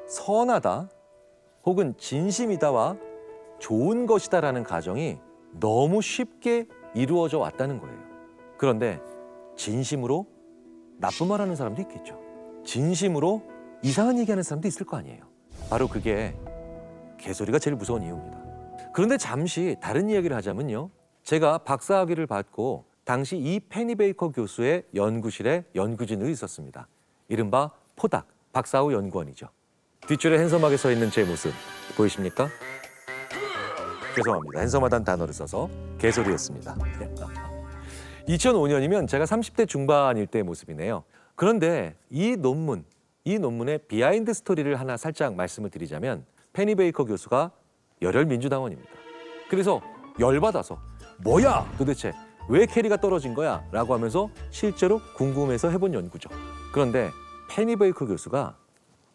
선하다 혹은 진심이다와 좋은 것이다라는 가정이 너무 쉽게 이루어져 왔다는 거예요. 그런데 진심으로 나쁜 말 하는 사람도 있겠죠. 진심으로 이상한 얘기하는 사람도 있을 거 아니에요. 바로 그게 개소리가 제일 무서운 이유입니다. 그런데 잠시 다른 이야기를 하자면요. 제가 박사학위를 받고 당시 이 페니 베이커 교수의 연구실에 연구진으로 있었습니다. 이른바 포닥, 박사후 연구원이죠. 뒷줄에 핸섬하게 서 있는 제 모습 보이십니까? 죄송합니다. 핸섬하다는 단어를 써서 개소리였습니다. 2005년이면 제가 30대 중반일 때의 모습이네요. 그런데 이 논문의 비하인드 스토리를 하나 살짝 말씀을 드리자면 페니 베이커 교수가 열혈 민주당원입니다. 그래서 열받아서 뭐야 도대체 왜 캐리가 떨어진 거야? 라고 하면서 실제로 궁금해서 해본 연구죠. 그런데 페니 베이커 교수가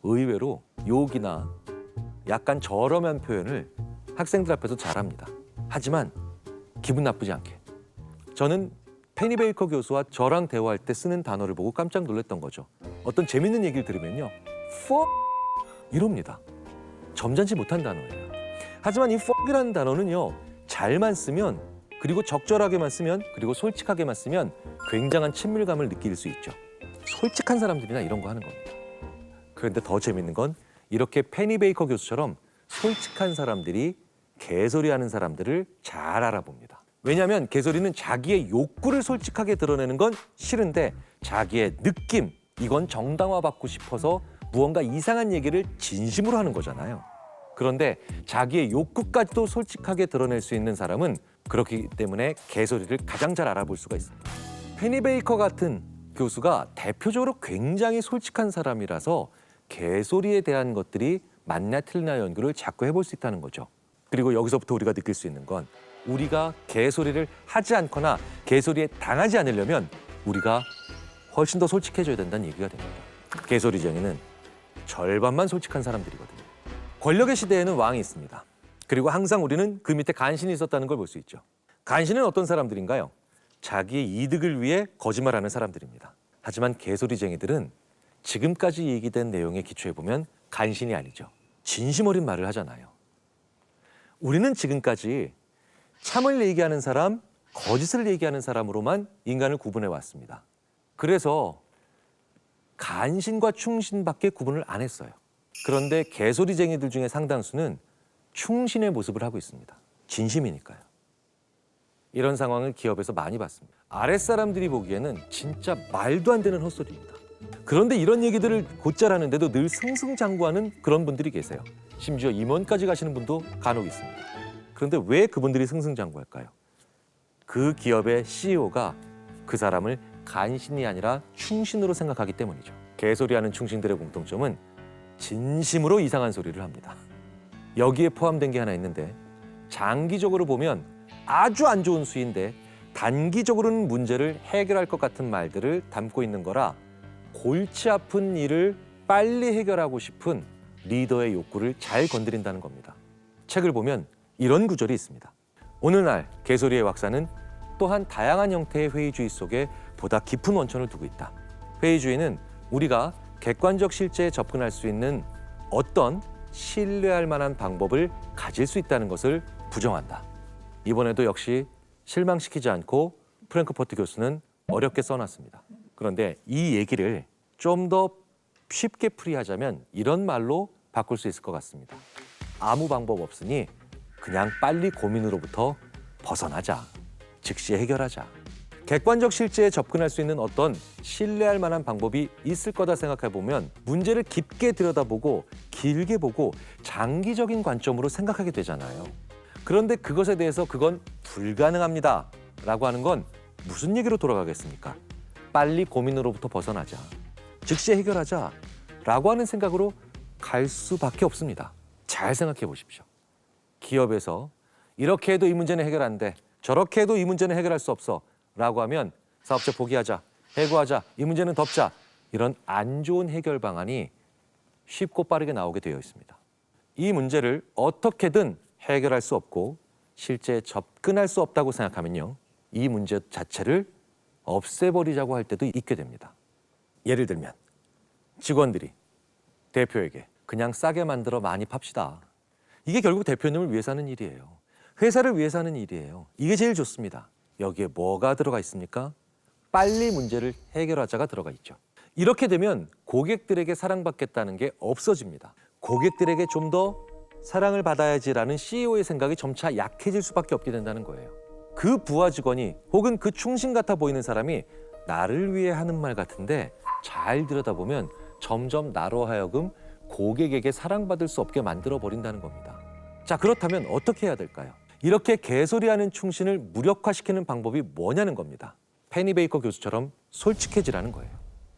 의외로 욕이나 약간 저렴한 표현을 학생들 앞에서 잘합니다. 하지만 기분 나쁘지 않게. 저는 페니 베이커 교수와 저랑 대화할 때 쓰는 단어를 보고 깜짝 놀랐던 거죠. 어떤 재밌는 얘기를 들으면요. 이럽니다. 점잖지 못한 단어예요. 하지만 이 fuck이라는 단어는요. 잘만 쓰면 그리고 적절하게만 쓰면 그리고 솔직하게만 쓰면 굉장한 친밀감을 느낄 수 있죠. 솔직한 사람들이나 이런 거 하는 겁니다. 그런데 더 재밌는 건 이렇게 페니 베이커 교수처럼 솔직한 사람들이 개소리하는 사람들을 잘 알아봅니다. 왜냐하면 개소리는 자기의 욕구를 솔직하게 드러내는 건 싫은데 자기의 느낌, 이건 정당화받고 싶어서 무언가 이상한 얘기를 진심으로 하는 거잖아요. 그런데 자기의 욕구까지도 솔직하게 드러낼 수 있는 사람은 그렇기 때문에 개소리를 가장 잘 알아볼 수가 있습니다. 페니 베이커 같은 교수가 대표적으로 굉장히 솔직한 사람이라서 개소리에 대한 것들이 맞나 틀리나 연구를 자꾸 해볼 수 있다는 거죠. 그리고 여기서부터 우리가 느낄 수 있는 건 우리가 개소리를 하지 않거나 개소리에 당하지 않으려면 우리가 훨씬 더 솔직해져야 된다는 얘기가 됩니다. 개소리쟁이는 절반만 솔직한 사람들이거든요. 권력의 시대에는 왕이 있습니다. 그리고 항상 우리는 그 밑에 간신이 있었다는 걸 볼 수 있죠. 간신은 어떤 사람들인가요? 자기의 이득을 위해 거짓말하는 사람들입니다. 하지만 개소리쟁이들은 지금까지 얘기된 내용에 기초해보면 간신이 아니죠. 진심 어린 말을 하잖아요. 우리는 지금까지 참을 얘기하는 사람, 거짓을 얘기하는 사람으로만 인간을 구분해 왔습니다. 그래서 간신과 충신밖에 구분을 안 했어요. 그런데 개소리쟁이들 중에 상당수는 충신의 모습을 하고 있습니다. 진심이니까요. 이런 상황을 기업에서 많이 봤습니다. 아랫사람들이 보기에는 진짜 말도 안 되는 헛소리입니다. 그런데 이런 얘기들을 곧잘 하는데도 늘 승승장구하는 그런 분들이 계세요. 심지어 임원까지 가시는 분도 간혹 있습니다. 그런데 왜 그분들이 승승장구할까요? 그 기업의 CEO가 그 사람을 간신이 아니라 충신으로 생각하기 때문이죠. 개소리하는 충신들의 공통점은 진심으로 이상한 소리를 합니다. 여기에 포함된 게 하나 있는데 장기적으로 보면 아주 안 좋은 수인데 단기적으로는 문제를 해결할 것 같은 말들을 담고 있는 거라 골치 아픈 일을 빨리 해결하고 싶은 리더의 욕구를 잘 건드린다는 겁니다. 책을 보면 이런 구절이 있습니다. 오늘날 개소리의 왁사는 또한 다양한 형태의 회의주의 속에 보다 깊은 원천을 두고 있다. 회의주의는 우리가 객관적 실제에 접근할 수 있는 어떤 신뢰할 만한 방법을 가질 수 있다는 것을 부정한다. 이번에도 역시 실망시키지 않고 프랭크포트 교수는 어렵게 써놨습니다. 그런데 이 얘기를 좀 더 쉽게 풀이하자면 이런 말로 바꿀 수 있을 것 같습니다. 아무 방법 없으니 그냥 빨리 고민으로부터 벗어나자. 즉시 해결하자. 객관적 실제에 접근할 수 있는 어떤 신뢰할 만한 방법이 있을 거다 생각해 보면 문제를 깊게 들여다보고 길게 보고 장기적인 관점으로 생각하게 되잖아요. 그런데 그것에 대해서 그건 불가능합니다 라고 하는 건 무슨 얘기로 돌아가겠습니까? 빨리 고민으로부터 벗어나자. 즉시 해결하자 라고 하는 생각으로 갈 수밖에 없습니다. 잘 생각해 보십시오. 기업에서 이렇게 해도 이 문제는 해결 안 돼. 저렇게 해도 이 문제는 해결할 수 없어. 라고 하면 사업체 포기하자, 해고하자, 이 문제는 덮자. 이런 안 좋은 해결 방안이 쉽고 빠르게 나오게 되어 있습니다. 이 문제를 어떻게든 해결할 수 없고 실제 접근할 수 없다고 생각하면요. 이 문제 자체를 없애버리자고 할 때도 있게 됩니다. 예를 들면 직원들이 대표에게 그냥 싸게 만들어 많이 팝시다. 이게 결국 대표님을 위해서 하는 일이에요. 회사를 위해서 하는 일이에요. 이게 제일 좋습니다. 여기에 뭐가 들어가 있습니까? 빨리 문제를 해결하자가 들어가 있죠. 이렇게 되면 고객들에게 사랑받겠다는 게 없어집니다. 고객들에게 좀 더 사랑을 받아야지라는 CEO의 생각이 점차 약해질 수밖에 없게 된다는 거예요. 그 부하 직원이 혹은 그 충신 같아 보이는 사람이 나를 위해 하는 말 같은데 잘 들여다보면 점점 나로 하여금 고객에게 사랑받을 수 없게 만들어 버린다는 겁니다. 자, 그렇다면 어떻게 해야 될까요? 이렇게 개소리하는 충신을 무력화시키는 방법이 뭐냐는 겁니다. 페니 베이커 교수처럼 솔직해지라는 거예요.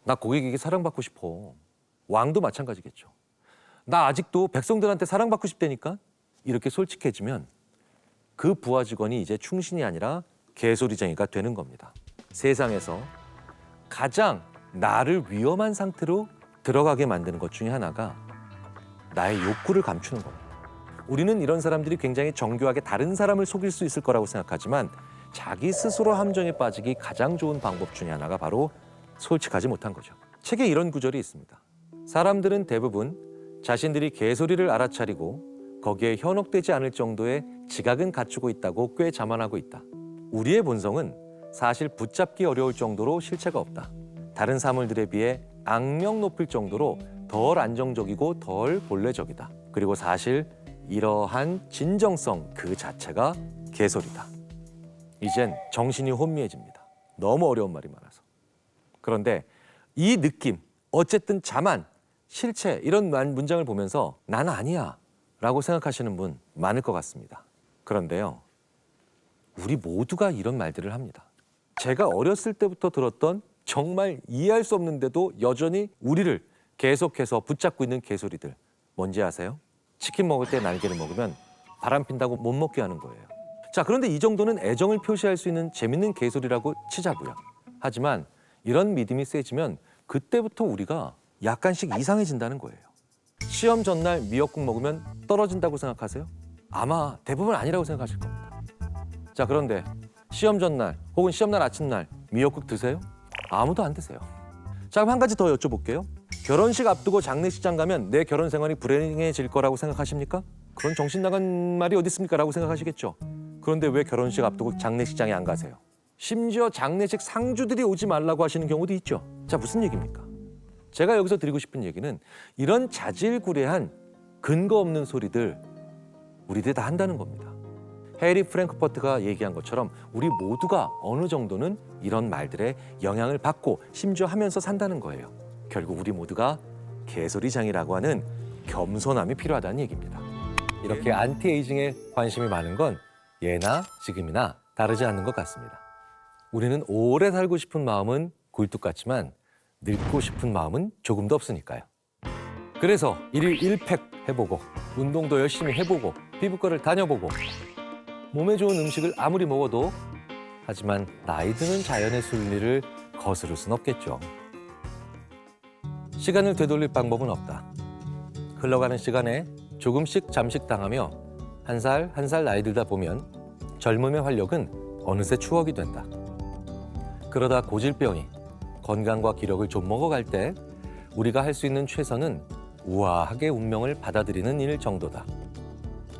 나 고객에게 사랑받고 싶어. 왕도 마찬가지겠죠. 나 아직도 백성들한테 사랑받고 싶다니까? 이렇게 솔직해지면 그 부하 직원이 이제 충신이 아니라 개소리쟁이가 되는 겁니다. 세상에서 가장 나를 위험한 상태로 들어가게 만드는 것 중에 하나가 나의 욕구를 감추는 겁니다. 우리는 이런 사람들이 굉장히 정교하게 다른 사람을 속일 수 있을 거라고 생각하지만 자기 스스로 함정에 빠지기 가장 좋은 방법 중에 하나가 바로 솔직하지 못한 거죠. 책에 이런 구절이 있습니다. 사람들은 대부분 자신들이 개소리를 알아차리고 거기에 현혹되지 않을 정도의 지각은 갖추고 있다고 꽤 자만하고 있다. 우리의 본성은 사실 붙잡기 어려울 정도로 실체가 없다. 다른 사물들에 비해 악명 높을 정도로 덜 안정적이고 덜 본래적이다. 그리고 사실 이러한 진정성 그 자체가 개소리다. 이젠 정신이 혼미해집니다. 너무 어려운 말이 많아서. 그런데 이 느낌, 어쨌든 자만, 실체 이런 문장을 보면서 난 아니야 라고 생각하시는 분 많을 것 같습니다. 그런데요, 우리 모두가 이런 말들을 합니다. 제가 어렸을 때부터 들었던 정말 이해할 수 없는데도 여전히 우리를 계속해서 붙잡고 있는 개소리들 뭔지 아세요? 치킨 먹을 때 날개를 먹으면 바람 핀다고 못 먹게 하는 거예요. 자, 그런데 이 정도는 애정을 표시할 수 있는 재밌는 개소리라고 치자고요. 하지만 이런 믿음이 세지면 그때부터 우리가 약간씩 이상해진다는 거예요. 시험 전날 미역국 먹으면 떨어진다고 생각하세요? 아마 대부분 아니라고 생각하실 겁니다. 자, 그런데 시험 전날 혹은 시험날 아침날 미역국 드세요? 아무도 안 드세요. 자, 그럼 한 가지 더 여쭤볼게요. 결혼식 앞두고 장례식장 가면 내 결혼 생활이 불행해질 거라고 생각하십니까? 그런 정신 나간 말이 어디 있습니까? 라고 생각하시겠죠. 그런데 왜 결혼식 앞두고 장례식장에 안 가세요? 심지어 장례식 상주들이 오지 말라고 하시는 경우도 있죠. 자, 무슨 얘기입니까? 제가 여기서 드리고 싶은 얘기는 이런 자질구레한 근거 없는 소리들 우리들이 다 한다는 겁니다. 해리 프랭크퍼트가 얘기한 것처럼 우리 모두가 어느 정도는 이런 말들에 영향을 받고 심지어 하면서 산다는 거예요. 결국 우리 모두가 개소리장이라고 하는 겸손함이 필요하다는 얘기입니다. 이렇게 안티에이징에 관심이 많은 건 예나 지금이나 다르지 않는 것 같습니다. 우리는 오래 살고 싶은 마음은 굴뚝 같지만 늙고 싶은 마음은 조금도 없으니까요. 그래서 일일 1팩 해보고 운동도 열심히 해보고 피부과를 다녀보고 몸에 좋은 음식을 아무리 먹어도 하지만 나이 드는 자연의 순리를 거스를 순 없겠죠. 시간을 되돌릴 방법은 없다. 흘러가는 시간에 조금씩 잠식당하며 한 살 한 살 나이 들다 보면 젊음의 활력은 어느새 추억이 된다. 그러다 고질병이 건강과 기력을 좀 먹어갈 때 우리가 할 수 있는 최선은 우아하게 운명을 받아들이는 일 정도다.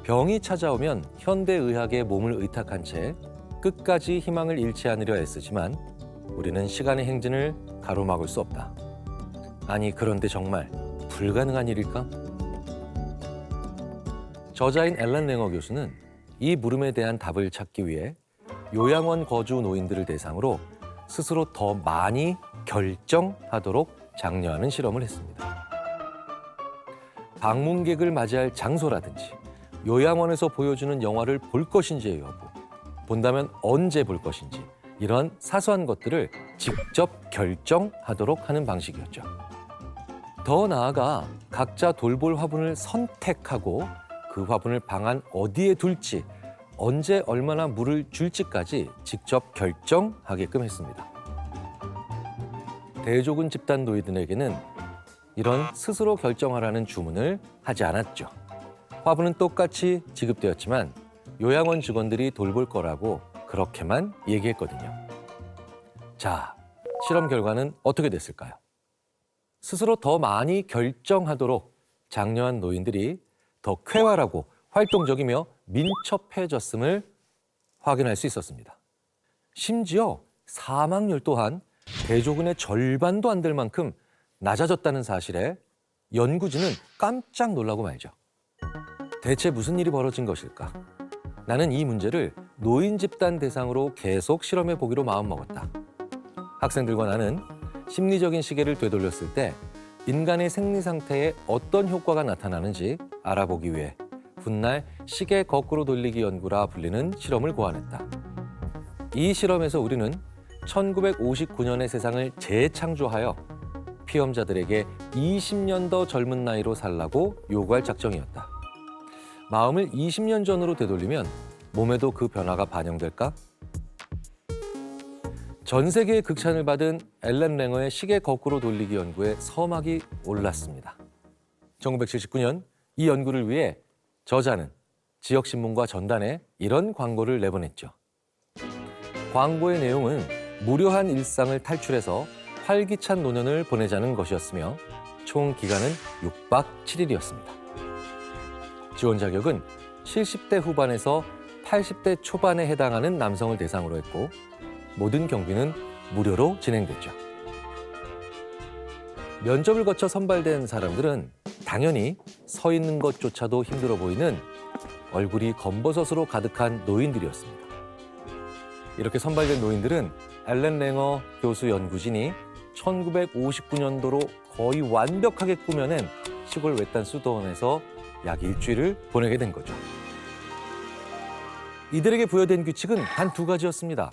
병이 찾아오면 현대의학에 몸을 의탁한 채 끝까지 희망을 잃지 않으려 애쓰지만 우리는 시간의 행진을 가로막을 수 없다. 아니, 그런데 정말 불가능한 일일까? 저자인 앨런 랭어 교수는 이 물음에 대한 답을 찾기 위해 요양원 거주 노인들을 대상으로 스스로 더 많이 결정하도록 장려하는 실험을 했습니다. 방문객을 맞이할 장소라든지 요양원에서 보여주는 영화를 볼 것인지의 여부, 본다면 언제 볼 것인지 이런 사소한 것들을 직접 결정하도록 하는 방식이었죠. 더 나아가 각자 돌볼 화분을 선택하고 그 화분을 방 안 어디에 둘지, 언제 얼마나 물을 줄지까지 직접 결정하게끔 했습니다. 대조군 집단 노인들에게는 이런 스스로 결정하라는 주문을 하지 않았죠. 화분은 똑같이 지급되었지만 요양원 직원들이 돌볼 거라고 그렇게만 얘기했거든요. 자, 실험 결과는 어떻게 됐을까요? 스스로 더 많이 결정하도록 장려한 노인들이 더 쾌활하고 활동적이며 민첩해졌음을 확인할 수 있었습니다. 심지어 사망률 또한 대조군의 절반도 안 될 만큼 낮아졌다는 사실에 연구진은 깜짝 놀라고 말죠. 대체 무슨 일이 벌어진 것일까? 나는 이 문제를 노인 집단 대상으로 계속 실험해 보기로 마음먹었다. 학생들과 나는 심리적인 시계를 되돌렸을 때 인간의 생리 상태에 어떤 효과가 나타나는지 알아보기 위해 훗날 시계 거꾸로 돌리기 연구라 불리는 실험을 고안했다. 이 실험에서 우리는 1959년의 세상을 재창조하여 피험자들에게 20년 더 젊은 나이로 살라고 요구할 작정이었다. 마음을 20년 전으로 되돌리면 몸에도 그 변화가 반영될까? 전 세계의 극찬을 받은 앨런 랭어의 시계 거꾸로 돌리기 연구에 서막이 올랐습니다. 1979년 이 연구를 위해 저자는 지역신문과 전단에 이런 광고를 내보냈죠. 광고의 내용은 무료한 일상을 탈출해서 활기찬 노년을 보내자는 것이었으며 총 기간은 6박 7일이었습니다. 지원 자격은 70대 후반에서 80대 초반에 해당하는 남성을 대상으로 했고 모든 경비는 무료로 진행됐죠. 면접을 거쳐 선발된 사람들은 당연히 서 있는 것조차도 힘들어 보이는 얼굴이 검버섯으로 가득한 노인들이었습니다. 이렇게 선발된 노인들은 앨런 랭어 교수 연구진이 1959년도로 거의 완벽하게 꾸며낸 시골 외딴 수도원에서 약 일주일을 보내게 된 거죠. 이들에게 부여된 규칙은 단 두 가지였습니다.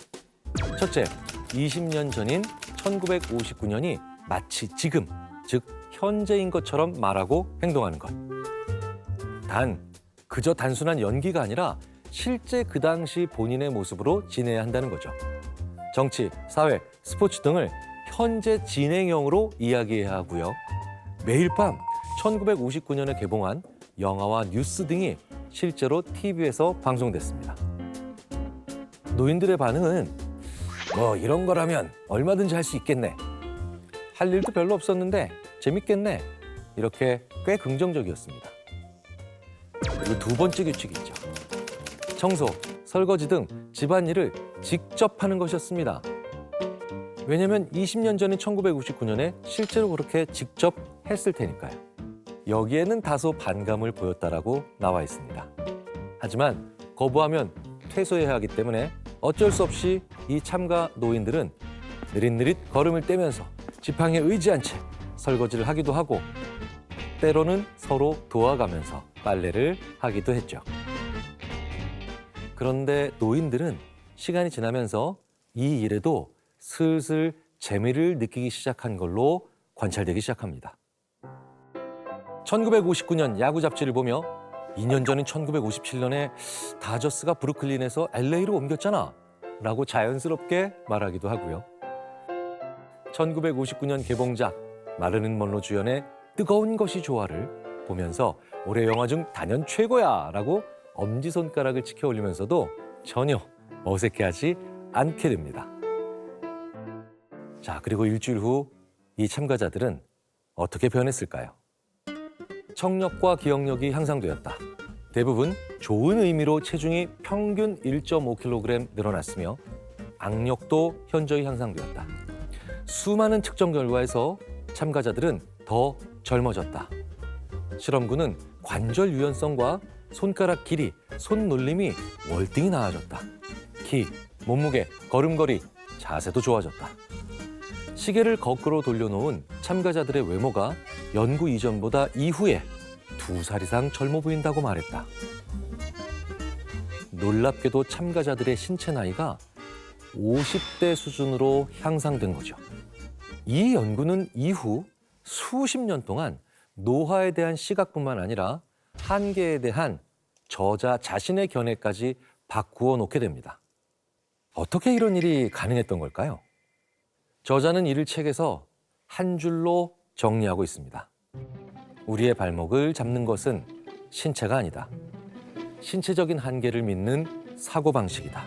첫째, 20년 전인 1959년이 마치 지금, 즉 현재인 것처럼 말하고 행동하는 것. 단, 그저 단순한 연기가 아니라 실제 그 당시 본인의 모습으로 지내야 한다는 거죠. 정치, 사회, 스포츠 등을 현재 진행형으로 이야기해야 하고요. 매일 밤 1959년에 개봉한 영화와 뉴스 등이 실제로 TV에서 방송됐습니다. 노인들의 반응은 뭐 이런 거라면 얼마든지 할 수 있겠네. 할 일도 별로 없었는데 재밌겠네. 이렇게 꽤 긍정적이었습니다. 그리고 두 번째 규칙이 있죠. 청소, 설거지 등 집안일을 직접 하는 것이었습니다. 왜냐면 20년 전인 1959년에 실제로 그렇게 직접 했을 테니까요. 여기에는 다소 반감을 보였다라고 나와 있습니다. 하지만 거부하면 퇴소해야 하기 때문에 어쩔 수 없이 이 참가 노인들은 느릿느릿 걸음을 떼면서 지팡이에 의지한 채 설거지를 하기도 하고 때로는 서로 도와가면서 빨래를 하기도 했죠. 그런데 노인들은 시간이 지나면서 이 일에도 슬슬 재미를 느끼기 시작한 걸로 관찰되기 시작합니다. 1959년 야구 잡지를 보며 2년 전인 1957년에 다저스가 브루클린에서 LA로 옮겼잖아 라고 자연스럽게 말하기도 하고요. 1959년 개봉작 마릴린 먼로 주연의 뜨거운 것이 좋아를 보면서 올해 영화 중 단연 최고야 라고 엄지손가락을 치켜 올리면서도 전혀 어색해하지 않게 됩니다. 자, 그리고 일주일 후 이 참가자들은 어떻게 변했을까요? 청력과 기억력이 향상되었다. 대부분 좋은 의미로 체중이 평균 1.5kg 늘어났으며 악력도 현저히 향상되었다. 수많은 측정 결과에서 참가자들은 더 젊어졌다. 실험군은 관절 유연성과 손가락 길이, 손 놀림이 월등히 나아졌다. 키, 몸무게, 걸음걸이, 자세도 좋아졌다. 시계를 거꾸로 돌려놓은 참가자들의 외모가 연구 이전보다 이후에 2살 이상 젊어 보인다고 말했다. 놀랍게도 참가자들의 신체 나이가 50대 수준으로 향상된 거죠. 이 연구는 이후 수십 년 동안 노화에 대한 시각뿐만 아니라 한계에 대한 저자 자신의 견해까지 바꾸어 놓게 됩니다. 어떻게 이런 일이 가능했던 걸까요? 저자는 이를 책에서 한 줄로 정리하고 있습니다. 우리의 발목을 잡는 것은 신체가 아니다. 신체적인 한계를 믿는 사고방식이다.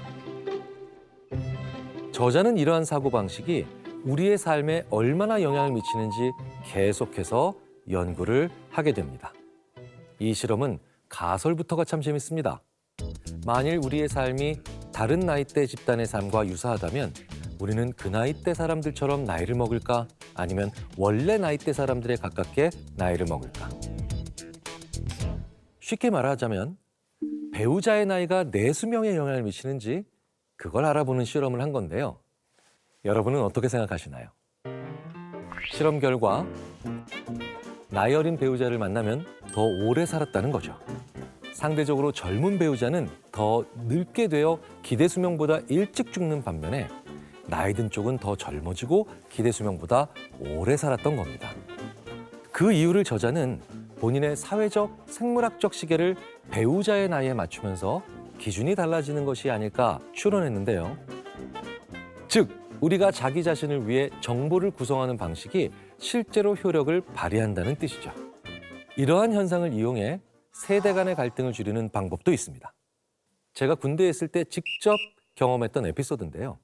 저자는 이러한 사고방식이 우리의 삶에 얼마나 영향을 미치는지 계속해서 연구를 하게 됩니다. 이 실험은 가설부터가 참 재밌습니다. 만일 우리의 삶이 다른 나이대 집단의 삶과 유사하다면 우리는 그 나이대 사람들처럼 나이를 먹을까? 아니면 원래 나이대 사람들에 가깝게 나이를 먹을까? 쉽게 말하자면 배우자의 나이가 내 수명에 영향을 미치는지 그걸 알아보는 실험을 한 건데요. 여러분은 어떻게 생각하시나요? 실험 결과 나이 어린 배우자를 만나면 더 오래 살았다는 거죠. 상대적으로 젊은 배우자는 더 늙게 되어 기대 수명보다 일찍 죽는 반면에 나이 든 쪽은 더 젊어지고 기대 수명보다 오래 살았던 겁니다. 그 이유를 저자는 본인의 사회적, 생물학적 시계를 배우자의 나이에 맞추면서 기준이 달라지는 것이 아닐까 추론했는데요. 즉, 우리가 자기 자신을 위해 정보를 구성하는 방식이 실제로 효력을 발휘한다는 뜻이죠. 이러한 현상을 이용해 세대 간의 갈등을 줄이는 방법도 있습니다. 제가 군대에 있을 때 직접 경험했던 에피소드인데요.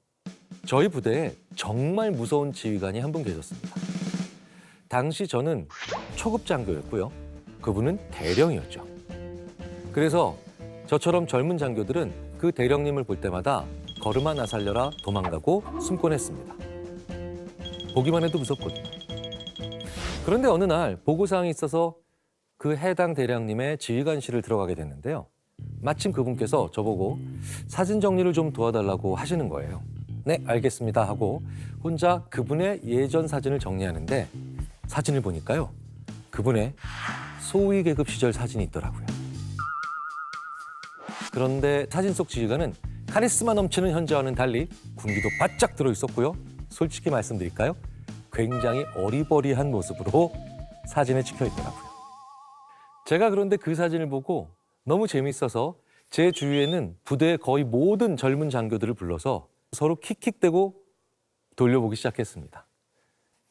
저희 부대에 정말 무서운 지휘관이 한 분 계셨습니다. 당시 저는 초급 장교였고요. 그분은 대령이었죠. 그래서 저처럼 젊은 장교들은 그 대령님을 볼 때마다 걸음아 나 살려라 도망가고 숨곤 했습니다. 보기만 해도 무섭거든요. 그런데 어느 날 보고사항이 있어서 그 해당 대령님의 지휘관실을 들어가게 됐는데요. 마침 그분께서 저보고 사진 정리를 좀 도와달라고 하시는 거예요. 네, 알겠습니다 하고 혼자 그분의 예전 사진을 정리하는데 사진을 보니까요. 그분의 소위 계급 시절 사진이 있더라고요. 그런데 사진 속 지휘관은 카리스마 넘치는 현재와는 달리 군기도 바짝 들어있었고요. 솔직히 말씀드릴까요? 굉장히 어리버리한 모습으로 사진에 찍혀 있더라고요. 제가 그런데 그 사진을 보고 너무 재밌어서 제 주위에는 부대의 거의 모든 젊은 장교들을 불러서 서로 킥킥대고 돌려보기 시작했습니다.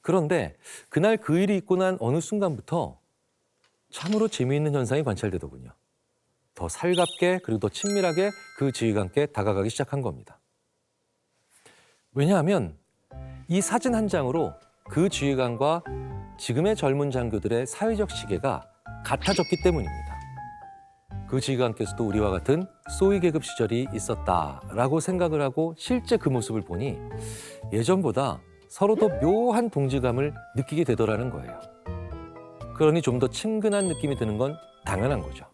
그런데 그날 그 일이 있고 난 어느 순간부터 참으로 재미있는 현상이 관찰되더군요. 더 살갑게 그리고 더 친밀하게 그 지휘관께 다가가기 시작한 겁니다. 왜냐하면 이 사진 한 장으로 그 지휘관과 지금의 젊은 장교들의 사회적 시계가 같아졌기 때문입니다. 그 지휘관께서도 우리와 같은 소위 계급 시절이 있었다라고 생각을 하고 실제 그 모습을 보니 예전보다 서로 더 묘한 동지감을 느끼게 되더라는 거예요. 그러니 좀 더 친근한 느낌이 드는 건 당연한 거죠.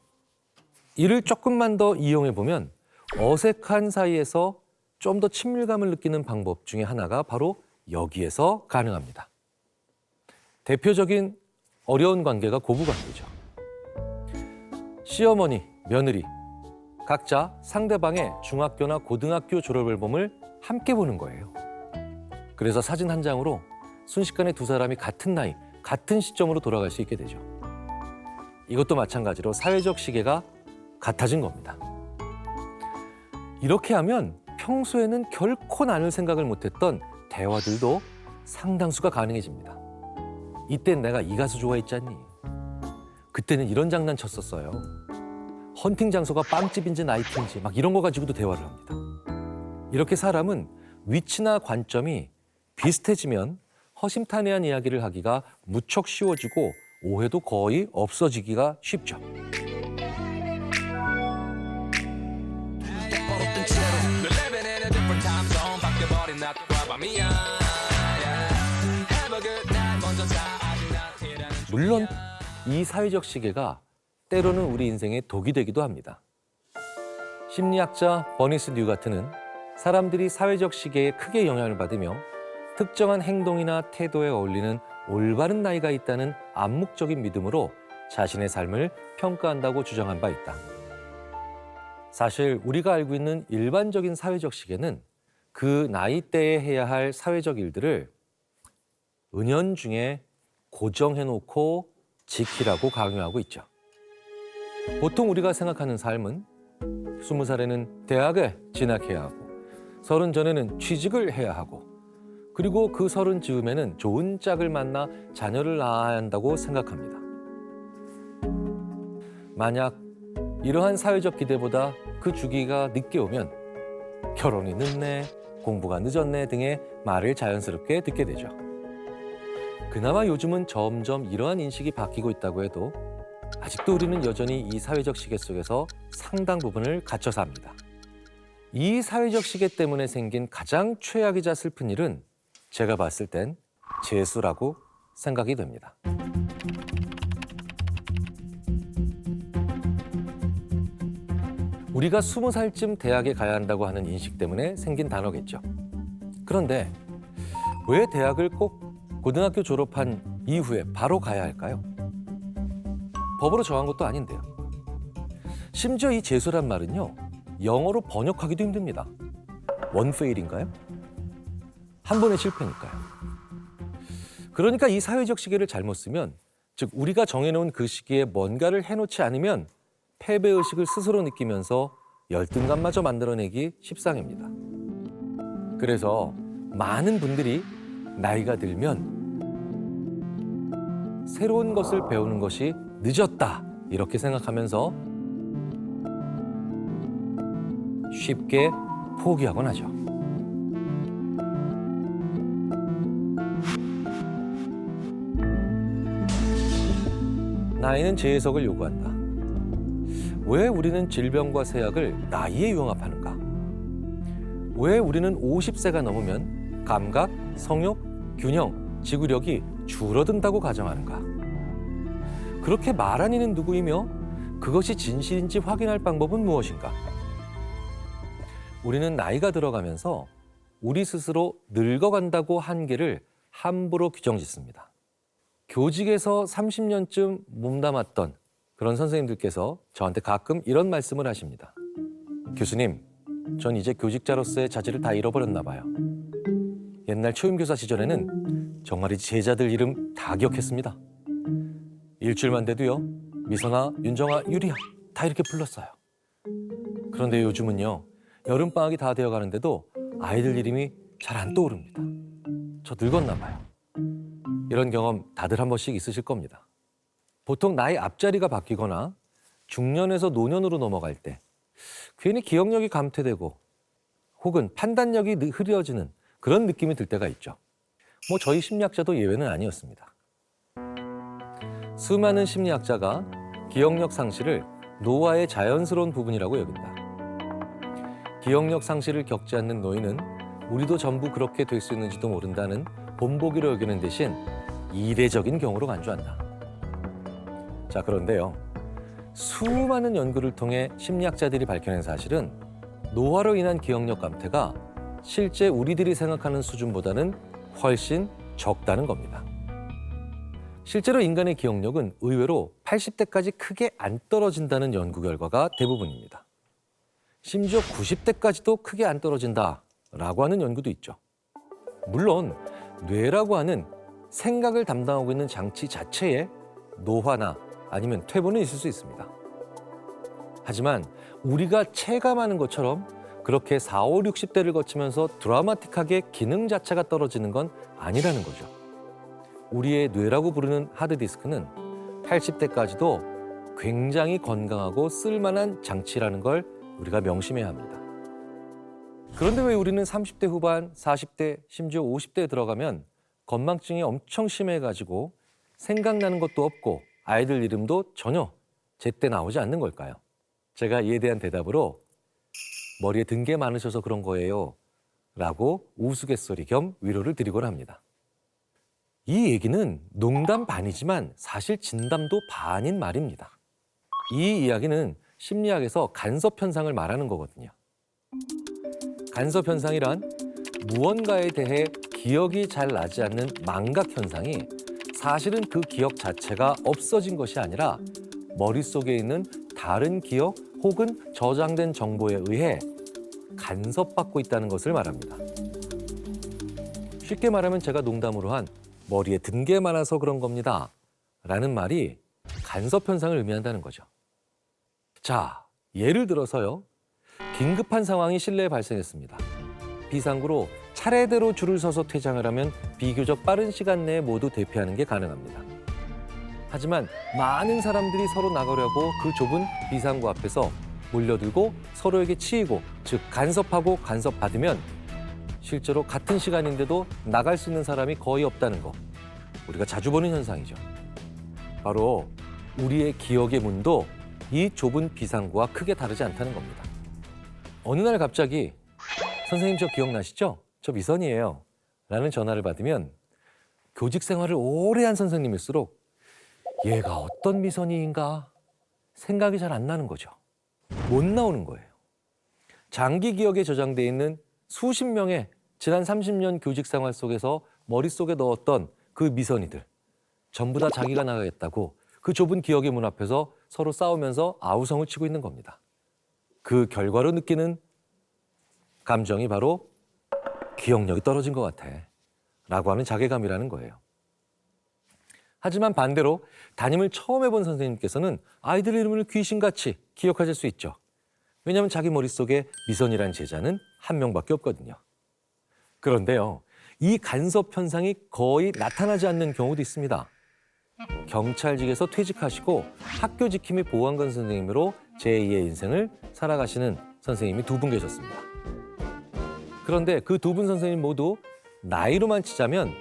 이를 조금만 더 이용해 보면 어색한 사이에서 좀 더 친밀감을 느끼는 방법 중에 하나가 바로 여기에서 가능합니다. 대표적인 어려운 관계가 고부관계죠. 시어머니, 며느리, 각자 상대방의 중학교나 고등학교 졸업 앨범을 함께 보는 거예요. 그래서 사진 한 장으로 순식간에 두 사람이 같은 나이, 같은 시점으로 돌아갈 수 있게 되죠. 이것도 마찬가지로 사회적 시계가 같아진 겁니다. 이렇게 하면 평소에는 결코 나눌 생각을 못했던 대화들도 상당수가 가능해집니다. 이땐 내가 이 가수 좋아했잖니. 그때는 이런 장난 쳤었어요. 헌팅 장소가 빵집인지 나이트인지 막 이런 거 가지고도 대화를 합니다. 이렇게 사람은 위치나 관점이 비슷해지면 허심탄회한 이야기를 하기가 무척 쉬워지고 오해도 거의 없어지기가 쉽죠. 물론 이 사회적 시계가 때로는 우리 인생의 독이 되기도 합니다. 심리학자 버니스 뉴가트는 사람들이 사회적 시계에 크게 영향을 받으며 특정한 행동이나 태도에 어울리는 올바른 나이가 있다는 암묵적인 믿음으로 자신의 삶을 평가한다고 주장한 바 있다. 사실 우리가 알고 있는 일반적인 사회적 시계는 그 나이대에 해야 할 사회적 일들을 은연중에 고정해놓고 지키라고 강요하고 있죠. 보통 우리가 생각하는 삶은 20살에는 대학에 진학해야 하고 30 전에는 취직을 해야 하고 그리고 그 30 즈음에는 좋은 짝을 만나 자녀를 낳아야 한다고 생각합니다. 만약 이러한 사회적 기대보다 그 주기가 늦게 오면 결혼이 늦네, 공부가 늦었네 등의 말을 자연스럽게 듣게 되죠. 그나마 요즘은 점점 이러한 인식이 바뀌고 있다고 해도 아직도 우리는 여전히 이 사회적 시계 속에서 상당 부분을 갇혀서 합니다. 이 사회적 시계 때문에 생긴 가장 최악이자 슬픈 일은 제가 봤을 땐 재수라고 생각이 됩니다. 우리가 20살쯤 대학에 가야 한다고 하는 인식 때문에 생긴 단어겠죠. 그런데 왜 대학을 꼭 고등학교 졸업한 이후에 바로 가야 할까요? 법으로 정한 것도 아닌데요. 심지어 이 재수란 말은요, 영어로 번역하기도 힘듭니다. 원페일인가요? 한 번의 실패니까요. 그러니까 이 사회적 시계를 잘못 쓰면, 즉 우리가 정해놓은 그 시기에 뭔가를 해놓지 않으면 패배의식을 스스로 느끼면서 열등감마저 만들어내기 십상입니다. 그래서 많은 분들이 나이가 들면 새로운 것을 배우는 것이 늦었다 이렇게 생각하면서 쉽게 포기하곤 하죠. 나이는 재해석을 요구한다. 왜 우리는 질병과 세약을 나이에 융합하는가? 왜 우리는 50세가 넘으면 감각, 성욕, 균형, 지구력이 줄어든다고 가정하는가? 그렇게 말한 이는 누구이며 그것이 진실인지 확인할 방법은 무엇인가? 우리는 나이가 들어가면서 우리 스스로 늙어간다고 한계를 함부로 규정짓습니다. 교직에서 30년쯤 몸담았던 그런 선생님들께서 저한테 가끔 이런 말씀을 하십니다. 교수님, 전 이제 교직자로서의 자질을 다 잃어버렸나 봐요. 옛날 초임교사 시절에는 정말이지 제자들 이름 다 기억했습니다. 일주일만 돼도요, 미선아, 윤정아, 유리야 다 이렇게 불렀어요. 그런데 요즘은요, 여름방학이 다 되어가는데도 아이들 이름이 잘 안 떠오릅니다. 저 늙었나 봐요. 이런 경험 다들 한 번씩 있으실 겁니다. 보통 나이 앞자리가 바뀌거나 중년에서 노년으로 넘어갈 때 괜히 기억력이 감퇴되고 혹은 판단력이 흐려지는 그런 느낌이 들 때가 있죠. 뭐 저희 심리학자도 예외는 아니었습니다. 수많은 심리학자가 기억력 상실을 노화의 자연스러운 부분이라고 여긴다. 기억력 상실을 겪지 않는 노인은 우리도 전부 그렇게 될 수 있는지도 모른다는 본보기로 여기는 대신 이례적인 경우로 간주한다. 자, 그런데요. 수많은 연구를 통해 심리학자들이 밝혀낸 사실은 노화로 인한 기억력 감퇴가 실제 우리들이 생각하는 수준보다는 훨씬 적다는 겁니다. 실제로 인간의 기억력은 의외로 80대까지 크게 안 떨어진다는 연구 결과가 대부분입니다. 심지어 90대까지도 크게 안 떨어진다라고 하는 연구도 있죠. 물론 뇌라고 하는 생각을 담당하고 있는 장치 자체에 노화나 아니면 퇴보는 있을 수 있습니다. 하지만 우리가 체감하는 것처럼 그렇게 40, 60대를 거치면서 드라마틱하게 기능 자체가 떨어지는 건 아니라는 거죠. 우리의 뇌라고 부르는 하드디스크는 80대까지도 굉장히 건강하고 쓸만한 장치라는 걸 우리가 명심해야 합니다. 그런데 왜 우리는 30대 후반, 40대, 심지어 50대에 들어가면 건망증이 엄청 심해가지고 생각나는 것도 없고 아이들 이름도 전혀 제때 나오지 않는 걸까요? 제가 이에 대한 대답으로 머리에 든 게 많으셔서 그런 거예요 라고 우스갯소리 겸 위로를 드리곤 합니다. 이 얘기는 농담 반이지만 사실 진담도 반인 말입니다. 이 이야기는 심리학에서 간섭 현상을 말하는 거거든요. 간섭 현상이란 무언가에 대해 기억이 잘 나지 않는 망각 현상이 사실은 그 기억 자체가 없어진 것이 아니라 머릿속에 있는 다른 기억 혹은 저장된 정보에 의해 간섭받고 있다는 것을 말합니다. 쉽게 말하면 제가 농담으로 한 머리에 든 게 많아서 그런 겁니다. 라는 말이 간섭 현상을 의미한다는 거죠. 자, 예를 들어서요. 긴급한 상황이 실내에 발생했습니다. 비상구로 차례대로 줄을 서서 퇴장을 하면 비교적 빠른 시간 내에 모두 대피하는 게 가능합니다. 하지만 많은 사람들이 서로 나가려고 그 좁은 비상구 앞에서 몰려들고 서로에게 치이고, 즉 간섭하고 간섭받으면 실제로 같은 시간인데도 나갈 수 있는 사람이 거의 없다는 거, 우리가 자주 보는 현상이죠. 바로 우리의 기억의 문도 이 좁은 비상구와 크게 다르지 않다는 겁니다. 어느 날 갑자기 선생님 저 기억나시죠? 저 미선이에요. 라는 전화를 받으면 교직 생활을 오래 한 선생님일수록 얘가 어떤 미선이인가 생각이 잘 안 나는 거죠. 못 나오는 거예요. 장기 기억에 저장돼 있는 수십 명의 지난 30년 교직 생활 속에서 머릿속에 넣었던 그 미선이들, 전부 다 자기가 나가겠다고 그 좁은 기억의 문 앞에서 서로 싸우면서 아우성을 치고 있는 겁니다. 그 결과로 느끼는 감정이 바로 기억력이 떨어진 것 같아 라고 하는 자괴감이라는 거예요. 하지만 반대로 담임을 처음 해본 선생님께서는 아이들 이름을 귀신같이 기억하실 수 있죠. 왜냐하면 자기 머릿속에 미선이라는 제자는 한 명밖에 없거든요. 그런데요, 이 간섭 현상이 거의 나타나지 않는 경우도 있습니다. 경찰직에서 퇴직하시고 학교 지킴이 보안관 선생님으로 제2의 인생을 살아가시는 선생님이 두 분 계셨습니다. 그런데 그 두 분 선생님 모두 나이로만 치자면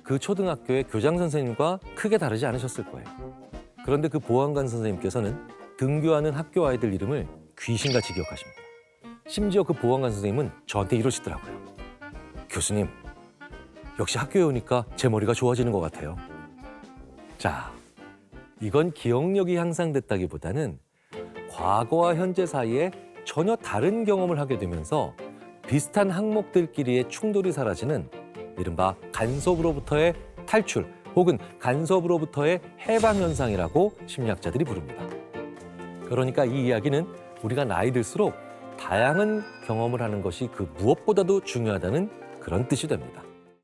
그 초등학교의 교장 선생님과 크게 다르지 않으셨을 거예요. 그런데 그 보안관 선생님께서는 등교하는 학교 아이들 이름을 귀신같이 기억하십니다. 심지어 그 보안관 선생님은 저한테 이러시더라고요. 교수님, 역시 학교에 오니까 제 머리가 좋아지는 것 같아요. 자, 이건 기억력이 향상됐다기보다는 과거와 현재 사이에 전혀 다른 경험을 하게 되면서 비슷한 항목들끼리의 충돌이 사라지는 이른바 간섭으로부터의 탈출 혹은 간섭으로부터의 해방 현상이라고 심리학자들이 부릅니다. 그러니까 이 이야기는 우리가 나이 들수록 다양한 경험을 하는 것이 그 무엇보다도 중요하다는 그런 뜻이 됩니다.